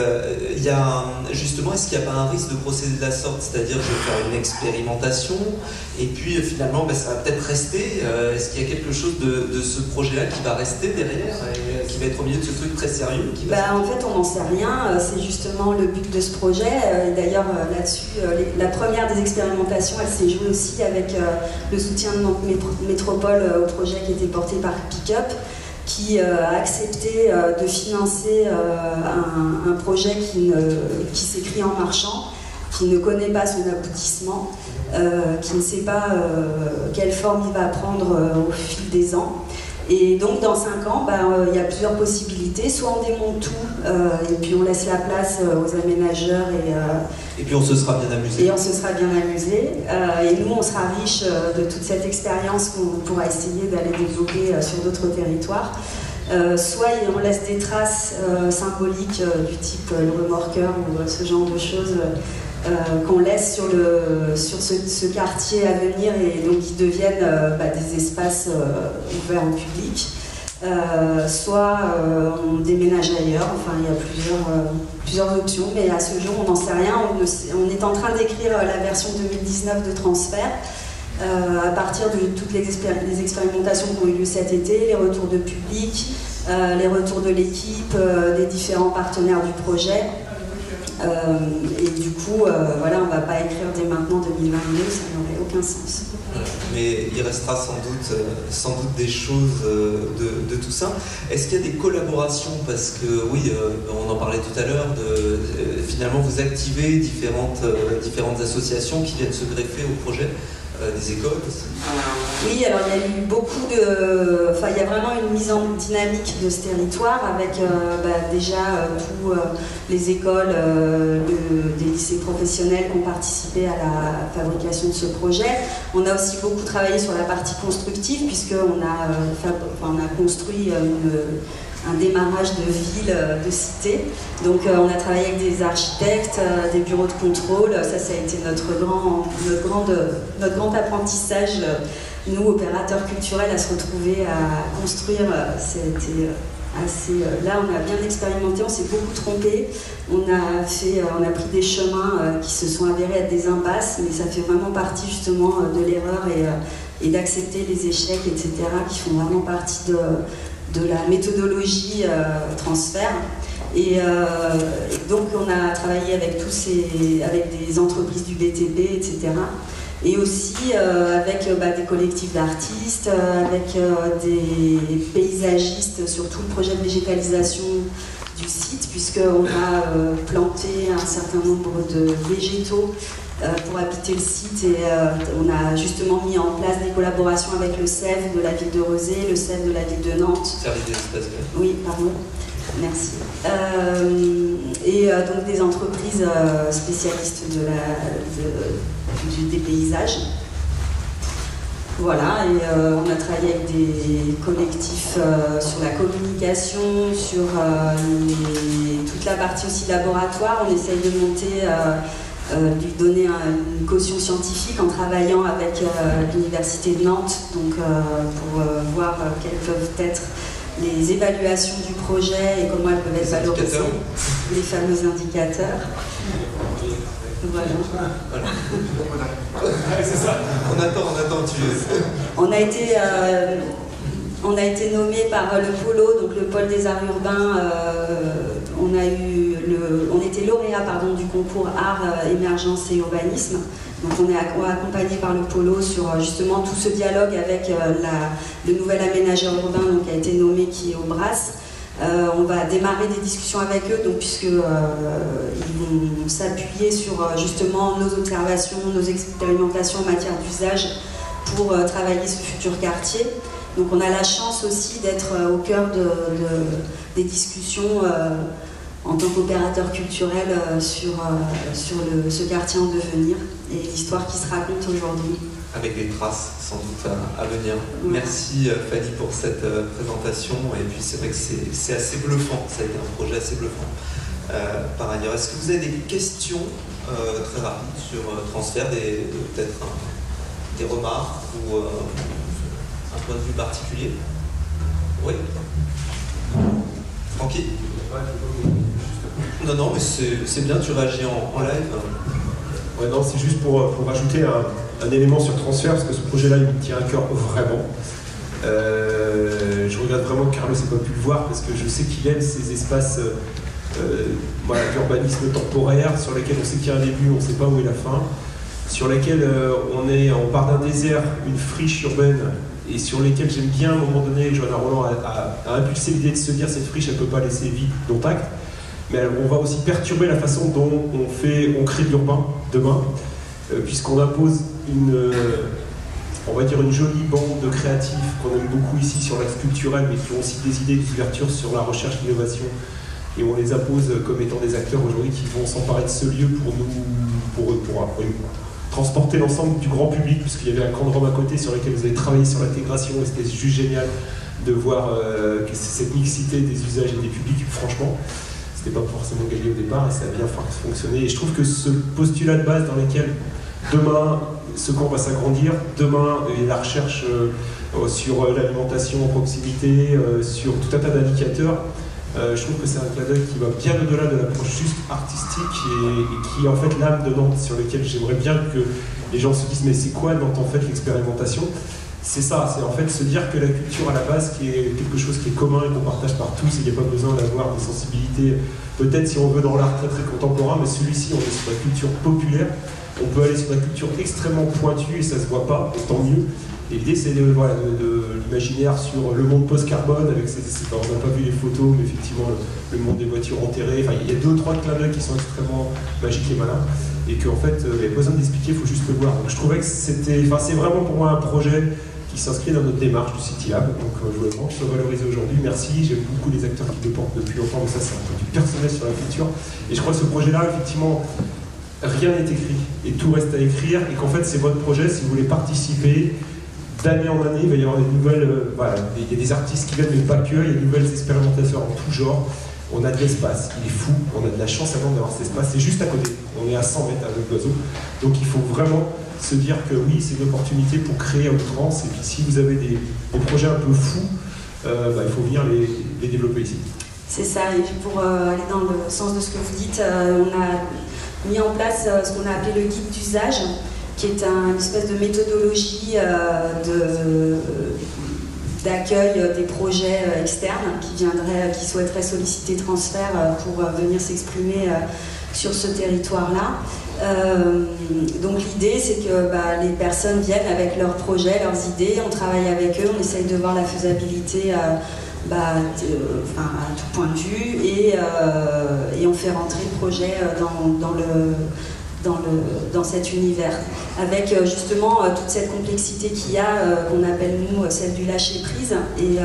[SPEAKER 1] justement, est-ce qu'il n'y a pas un risque de procéder de la sorte? C'est-à-dire, je vais faire une expérimentation, et puis finalement, ça va peut-être rester. Est-ce qu'il y a quelque chose de ce projet-là qui va rester derrière, et qui va être au milieu de ce truc très sérieux
[SPEAKER 9] En fait, on n'en sait rien. C'est justement le but de ce projet. D'ailleurs, là-dessus, la première des expérimentations, elle s'est jouée aussi avec le soutien de Nantes Métropole au projet qui était porté par Pick-up, qui a accepté de financer un projet qui s'écrit en marchant, qui ne connaît pas son aboutissement, qui ne sait pas quelle forme il va prendre au fil des ans. Et donc dans 5 ans, il y a plusieurs possibilités. Soit on démonte tout et puis on laisse la place aux aménageurs
[SPEAKER 1] et puis on se sera bien amusé.
[SPEAKER 9] Et on se sera bien amusé. Et nous, on sera riche de toute cette expérience qu'on pourra essayer d'aller développer sur d'autres territoires. Soit on laisse des traces symboliques du type le remorqueur ou ce genre de choses qu'on laisse sur ce quartier à venir et donc qui deviennent des espaces ouverts au public. Soit on déménage ailleurs, enfin il y a plusieurs options, mais à ce jour on n'en sait rien. On est en train d'écrire la version 2019 de Transfert à partir de toutes les expérimentations qui ont eu lieu cet été, les retours de public, les retours de l'équipe, des différents partenaires du projet. Et du coup, on ne va pas écrire dès maintenant 2022, ça n'aurait aucun sens.
[SPEAKER 1] mais il restera sans doute des choses de tout ça. Est-ce qu'il y a des collaborations? Parce que oui, on en parlait tout à l'heure, finalement vous activez différentes associations qui viennent se greffer au projet. Des écoles aussi.
[SPEAKER 9] Oui, alors il y a eu beaucoup de... Enfin, il y a vraiment une mise en dynamique de ce territoire avec déjà tous les écoles des lycées professionnels qui ont participé à la fabrication de ce projet. On a aussi beaucoup travaillé sur la partie constructive puisqu'on a construit un démarrage de ville, de cité. Donc on a travaillé avec des architectes, des bureaux de contrôle. Ça a été notre grand apprentissage, nous, opérateurs culturels, à se retrouver à construire. C'était assez... Là, on a bien expérimenté, on s'est beaucoup trompé. On a pris des chemins qui se sont avérés être des impasses, mais ça fait vraiment partie justement de l'erreur et d'accepter les échecs, etc., qui font vraiment partie de la méthodologie transfert. Et donc on a travaillé avec avec des entreprises du BTP, etc. Et aussi avec des collectifs d'artistes, avec des paysagistes sur tout le projet de végétalisation du site, puisqu'on a planté un certain nombre de végétaux pour habiter le site, et on a justement mis en place des collaborations avec le CEF de la ville de Rezé, le CEF de la ville de Nantes.
[SPEAKER 1] Service des espaces verts.
[SPEAKER 9] Oui, pardon. Merci. Donc des entreprises spécialistes des paysages. Voilà, et on a travaillé avec des collectifs sur la communication, sur toute la partie aussi laboratoire. On essaye de monter, lui donner une caution scientifique en travaillant avec l'Université de Nantes, donc pour voir quelles peuvent être les évaluations du projet et comment elles peuvent être valorisées, les fameux indicateurs. Voilà.
[SPEAKER 1] C'est ça. On attend, tu veux.
[SPEAKER 9] On a été nommé par le POLO, donc le pôle des arts urbains. On était lauréat du concours Art, Émergence et Urbanisme. Donc on est accompagné par le POLO sur justement tout ce dialogue avec le nouvel aménageur urbain qui a été nommé, qui est au BRAS. On va démarrer des discussions avec eux, puisqu'ils vont s'appuyer sur justement nos observations, nos expérimentations en matière d'usage pour travailler ce futur quartier. Donc on a la chance aussi d'être au cœur des discussions en tant qu'opérateur culturel sur ce quartier en devenir et l'histoire qui se raconte aujourd'hui.
[SPEAKER 1] Avec des traces sans doute à venir. Oui. Merci Fanny pour cette présentation, et puis c'est vrai que c'est assez bluffant, ça a été un projet assez bluffant. Par ailleurs, est-ce que vous avez des questions très rapides sur transfert, peut-être des remarques ou un point de vue particulier? Oui. Francky? Non, mais c'est bien, tu réagis en live.
[SPEAKER 3] Ouais, non, c'est juste pour rajouter un élément sur transfert, parce que ce projet-là, il me tient à cœur vraiment. Je regrette vraiment que Carlos n'ait pas pu le voir, parce que je sais qu'il aime ces espaces d'urbanisme temporaire, sur lesquels on sait qu'il y a un début, on ne sait pas où est la fin, sur lesquels on part d'un désert, une friche urbaine, et sur lesquels j'aime bien, à un moment donné, Johanna Roland a impulsé l'idée de se dire cette friche, elle ne peut pas laisser vide d'impact. Mais on va aussi perturber la façon dont on crée de l'urbain demain, puisqu'on impose on va dire une jolie bande de créatifs qu'on aime beaucoup ici sur l'axe culturel, mais qui ont aussi des idées d'ouverture sur la recherche et l'innovation, et on les impose comme étant des acteurs aujourd'hui qui vont s'emparer de ce lieu pour transporter l'ensemble du grand public, puisqu'il y avait un camp de Rome à côté sur lequel vous avez travaillé sur l'intégration, et c'était juste génial de voir cette mixité des usages et des publics, franchement. C'était pas forcément gagné au départ, et ça a bien fonctionné. Et je trouve que ce postulat de base dans lequel demain ce camp va s'agrandir, demain et la recherche sur l'alimentation en proximité, sur tout un tas d'indicateurs, je trouve que c'est un clin d'œil qui va bien au-delà de l'approche juste artistique et qui est en fait l'âme de Nantes, sur lequel j'aimerais bien que les gens se disent mais c'est quoi Nantes en fait l'expérimentation? C'est ça, c'est en fait se dire que la culture à la base, qui est quelque chose qui est commun et qu'on partage par tous, et il n'y a pas besoin d'avoir des sensibilités, peut-être si on veut dans l'art très très contemporain, mais celui-ci on est sur la culture populaire, On peut aller sur de la culture extrêmement pointue et ça se voit pas, et tant mieux. Et l'idée c'est de l'imaginaire sur le monde post-carbone, avec on n'a pas vu les photos, mais effectivement le monde des voitures enterrées. Enfin, il y a 2 ou 3 clins d'œil qui sont extrêmement magiques et malins, et qu'en fait, il n'y a pas besoin d'expliquer, il faut juste le voir. Donc je trouvais que c'est vraiment pour moi un projet qui s'inscrit dans notre démarche du CityLab. Donc je voulais vraiment que ce soit valorisé aujourd'hui. Merci, j'aime beaucoup les acteurs qui le portent depuis longtemps, mais ça c'est un peu du personnel sur la culture. Et je crois que ce projet-là, effectivement, rien n'est écrit et tout reste à écrire, et qu'en fait c'est votre projet. Si vous voulez participer d'année en année, il va y avoir des nouvelles, il y a des artistes qui viennent, mais pas que, il y a de nouvelles expérimentations en tout genre. On a de l'espace, il est fou, on a de la chance avant d'avoir cet espace, c'est juste à côté, on est à 100 mètres avec l'oiseau, donc il faut vraiment se dire que oui, c'est une opportunité pour créer à outrance, et puis si vous avez des projets un peu fous, il faut venir les développer ici.
[SPEAKER 9] C'est ça, et pour aller dans le sens de ce que vous dites, on a mis en place ce qu'on a appelé le guide d'usage, qui est une espèce de méthodologie d'accueil des projets externes qui souhaiteraient solliciter transfert pour venir s'exprimer sur ce territoire-là. Donc l'idée c'est que les personnes viennent avec leurs projets, leurs idées, on travaille avec eux, on essaye de voir la faisabilité à tout point de vue, et on fait rentrer le projet dans cet univers, avec justement toute cette complexité qu'il y a, qu'on appelle nous celle du lâcher-prise, et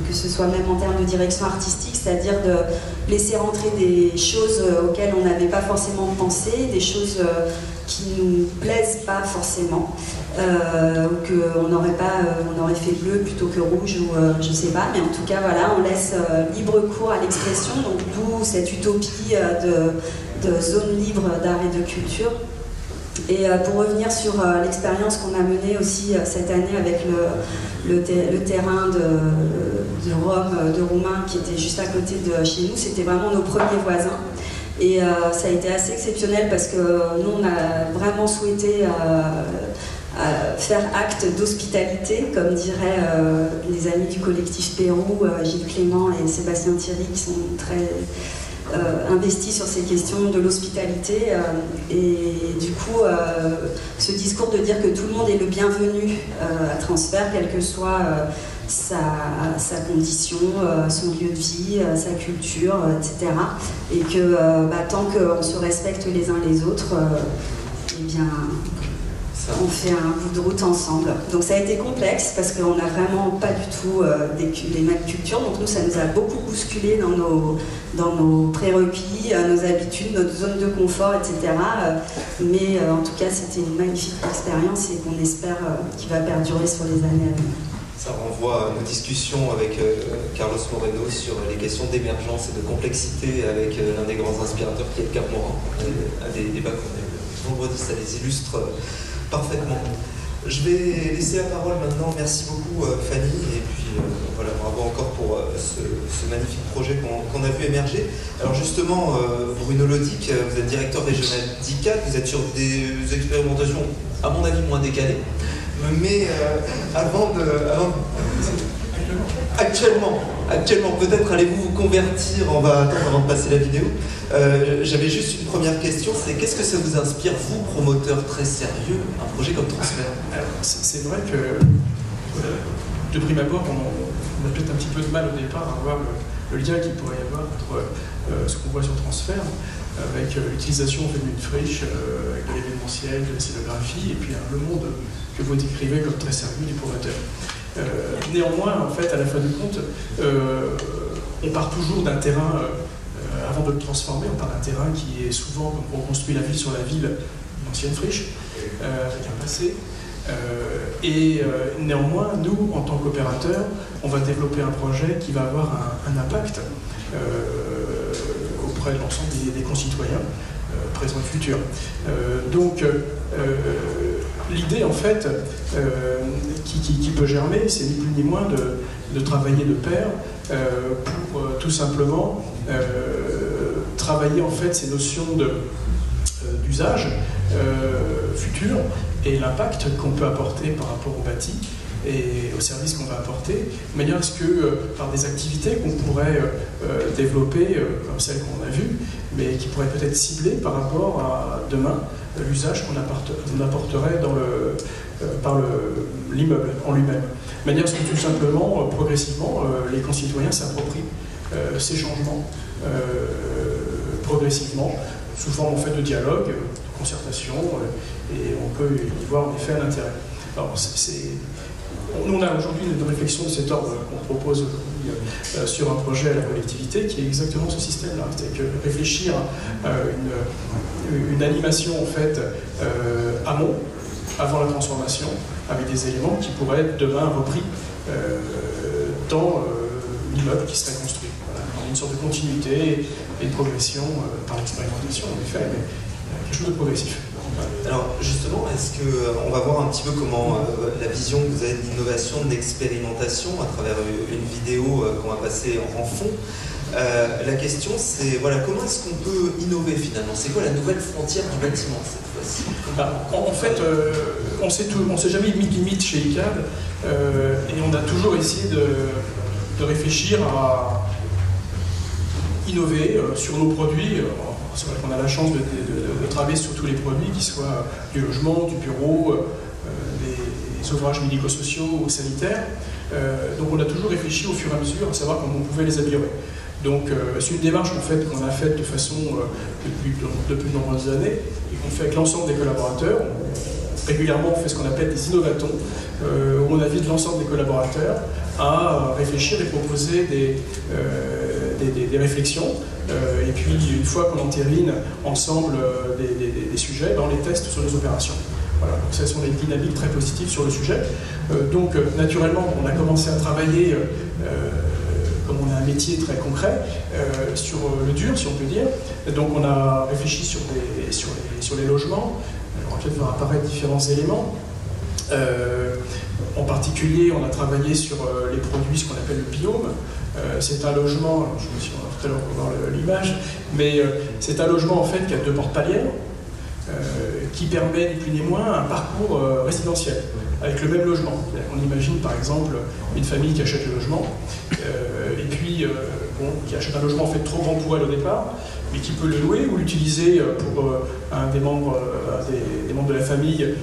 [SPEAKER 9] que ce soit même en termes de direction artistique, c'est-à-dire de laisser rentrer des choses auxquelles on n'avait pas forcément pensé, des choses qui nous plaisent pas forcément, qu'on on aurait fait bleu plutôt que rouge, ou je sais pas, mais en tout cas voilà, on laisse libre cours à l'expression, donc d'où cette utopie de zone libre d'art et de culture. Et pour revenir sur l'expérience qu'on a menée aussi cette année avec le terrain de Rome, de Roumain, qui était juste à côté de chez nous, c'était vraiment nos premiers voisins. Et ça a été assez exceptionnel parce que nous, on a vraiment souhaité faire acte d'hospitalité, comme diraient les amis du collectif Pérou, Gilles Clément et Sébastien Thierry, qui sont très investis sur ces questions de l'hospitalité, et du coup ce discours de dire que tout le monde est le bienvenu à transfert, quelle que soit sa condition, son lieu de vie, sa culture, etc. Et que tant qu'on se respecte les uns les autres, eh bien on fait un bout de route ensemble. Donc ça a été complexe parce qu'on n'a vraiment pas du tout les mêmes cultures. Donc nous, ça nous a beaucoup bousculé dans nos prérequis, nos habitudes, notre zone de confort, etc. Mais en tout cas, c'était une magnifique expérience et qu'on espère qu'il va perdurer sur les années à venir.
[SPEAKER 1] Ça renvoie à nos discussions avec Carlos Moreno sur les questions d'émergence et de complexité avec l'un des grands inspirateurs qui est Cap Morin. Un des débats qu'on a eu vendredi, ça les illustre parfaitement. Je vais laisser la parole maintenant. Merci beaucoup Fanny, et puis voilà, bravo encore pour ce magnifique projet qu'on a vu émerger. Alors justement, Bruno Lodic, vous êtes directeur régional d'ICAD, vous êtes sur des expérimentations à mon avis moins décalées, mais actuellement, peut-être allez-vous vous convertir, on va attendre avant de passer la vidéo. J'avais juste une première question, c'est qu'est-ce que ça vous inspire, vous, promoteur très sérieux, un projet comme Transfert?
[SPEAKER 10] C'est vrai que, de prime abord, on a peut-être un petit peu de mal au départ à voir le lien qu'il pourrait y avoir entre ce qu'on voit sur Transfert, avec l'utilisation d'une friche, avec de l'événementiel, de la scénographie, et puis le monde que vous décrivez comme très sérieux du promoteur. Néanmoins, en fait, à la fin du compte, on part toujours d'un terrain, avant de le transformer, on part d'un terrain qui est souvent, comme on construit la ville sur la ville, une ancienne friche, avec un passé. Néanmoins, nous, en tant qu'opérateurs, on va développer un projet qui va avoir un impact auprès de l'ensemble des concitoyens, présents et futurs. Donc, l'idée, en fait, qui peut germer, c'est ni plus ni moins de travailler de pair pour tout simplement travailler en fait ces notions d'usage futur et l'impact qu'on peut apporter par rapport au bâti et aux services qu'on va apporter, de manière à ce que par des activités qu'on pourrait développer, comme celles qu'on a vues, mais qui pourraient peut-être cibler par rapport à demain l'usage qu'on apporterait par l'immeuble en lui-même. De manière à ce que tout simplement, progressivement, les concitoyens s'approprient ces changements progressivement, sous forme en fait de dialogue, de concertation, et on peut y voir en effet un intérêt. Alors, on a aujourd'hui une réflexion de cet ordre qu'on propose aujourd'hui sur un projet à la collectivité qui est exactement ce système-là, c'est-à-dire réfléchir à une animation en fait amont, avant la transformation, avec des éléments qui pourraient être demain repris dans l'immeuble qui serait construit. Voilà, dans une sorte de continuité et de progression par l'expérimentation en effet, mais quelque chose de progressif.
[SPEAKER 1] Alors justement, est-ce qu'on va voir un petit peu comment la vision que vous avez de l'innovation, de l'expérimentation à travers une vidéo qu'on va passer en fond. La question c'est, voilà, comment est-ce qu'on peut innover finalement? C'est quoi la nouvelle frontière du bâtiment cette fois-ci?
[SPEAKER 10] En fait, on s'est jamais mis de limite chez ICAD et on a toujours essayé de réfléchir à innover sur nos produits. C'est vrai qu'on a la chance de travailler sur tous les produits, qu'ils soient du logement, du bureau, des ouvrages médico-sociaux ou sanitaires. Donc on a toujours réfléchi au fur et à mesure à savoir comment on pouvait les améliorer. Donc c'est une démarche qu'on a faite de façon depuis de nombreuses années et qu'on fait avec l'ensemble des collaborateurs. Régulièrement on fait ce qu'on appelle des innovatons, où on invite l'ensemble des collaborateurs à réfléchir et proposer des réflexions. Et puis, une fois qu'on entérine ensemble des sujets, on les teste sur les opérations. Voilà, donc ce sont des dynamiques très positives sur le sujet. Donc, naturellement, on a commencé à travailler, comme on a un métier très concret, sur le dur, si on peut dire. Donc, on a réfléchi sur les logements. Alors, en fait, il va apparaître différents éléments. En particulier, on a travaillé sur les produits, ce qu'on appelle le biome. C'est un logement, je me suis tout à l'heure pour voir l'image, mais c'est un logement en fait qui a 2 portes palières, qui permet ni plus ni moins un parcours résidentiel avec le même logement. On imagine par exemple une famille qui achète le logement et puis qui achète un logement en fait trop grand pour elle au départ, mais qui peut le louer ou l'utiliser pour un des membres de la famille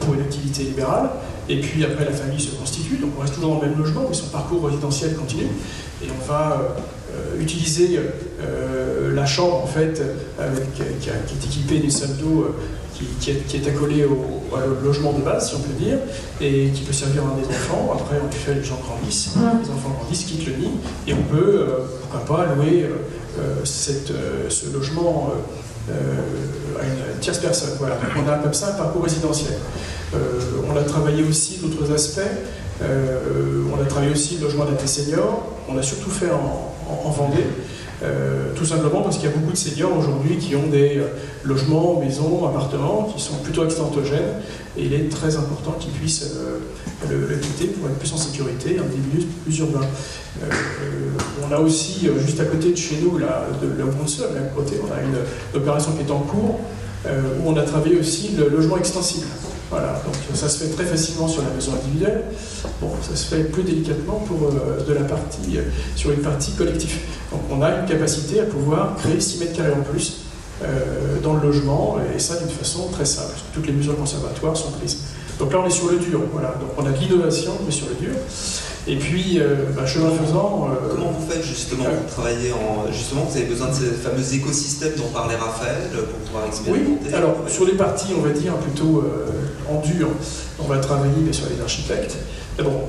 [SPEAKER 10] pour une activité libérale. Et puis après la famille se constitue, donc on reste toujours dans le même logement, mais son parcours résidentiel continue. Et on va utiliser la chambre en fait, qui est équipée d'une salle d'eau qui est accolée au logement de base, si on peut dire, et qui peut servir à des enfants. Après, en effet, les gens grandissent, les enfants grandissent, quittent le nid, et on peut, pourquoi pas, louer ce logement à une tierce personne. Voilà. Donc on a comme ça un parcours résidentiel. On a travaillé aussi d'autres aspects. On a travaillé aussi le logement adapté senior. On a surtout fait en Vendée. Tout simplement parce qu'il y a beaucoup de seniors aujourd'hui qui ont des logements, maisons, appartements qui sont plutôt accidentogènes et il est très important qu'ils puissent le quitter pour être plus en sécurité dans des milieux plus urbains. On a aussi, juste à côté de chez nous, là où on se, à côté, on a une opération qui est en cours où on a travaillé aussi le logement extensible. Voilà, donc ça se fait très facilement sur la maison individuelle. Bon, ça se fait plus délicatement pour sur une partie collective. Donc on a une capacité à pouvoir créer 6 mètres carrés en plus dans le logement, et ça d'une façon très simple, parce que toutes les mesures conservatoires sont prises. Donc là on est sur le dur, voilà. Donc on a de l'innovation, mais sur le dur. Et puis, chemin faisant...
[SPEAKER 1] Comment vous faites justement pour travailler Justement, vous avez besoin de ces fameux écosystèmes dont parlait Raphaël pour pouvoir expérimenter.
[SPEAKER 10] Oui, alors sur les parties, on va dire, plutôt en dur, on va travailler sur les architectes. D'abord,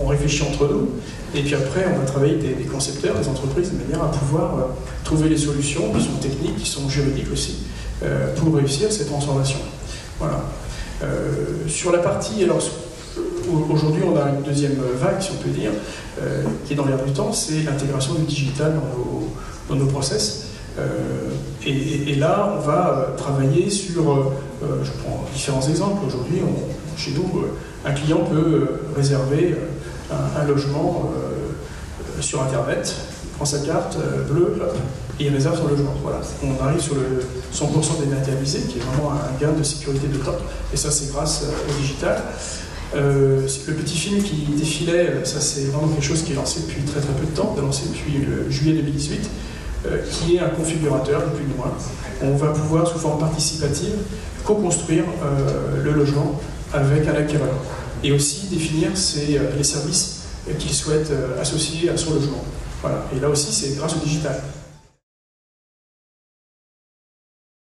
[SPEAKER 10] on réfléchit entre nous, et puis après, on va travailler avec des concepteurs, des entreprises, de manière à pouvoir trouver les solutions qui sont techniques, qui sont juridiques aussi, pour réussir cette transformation. Voilà. Sur la partie... Alors, aujourd'hui, on a une deuxième vague, si on peut dire, qui est dans l'air du temps, c'est l'intégration du digital dans nos process. Et là, on va travailler sur, je prends différents exemples. Aujourd'hui, chez nous, un client peut réserver un logement sur Internet, prend sa carte bleue, et il réserve son logement. Voilà. On arrive sur le 100% dématérialisé, qui est vraiment un gain de sécurité de temps. Et ça, c'est grâce au digital. Le petit film qui défilait, ça c'est vraiment quelque chose qui est lancé depuis très peu de temps, lancé depuis juillet 2018, qui est un configurateur, ni plus ni moins. On va pouvoir, sous forme participative, co-construire le logement avec un acquéreur. Et aussi définir les services qu'il souhaite associer à son logement. Voilà. Et là aussi, c'est grâce au digital.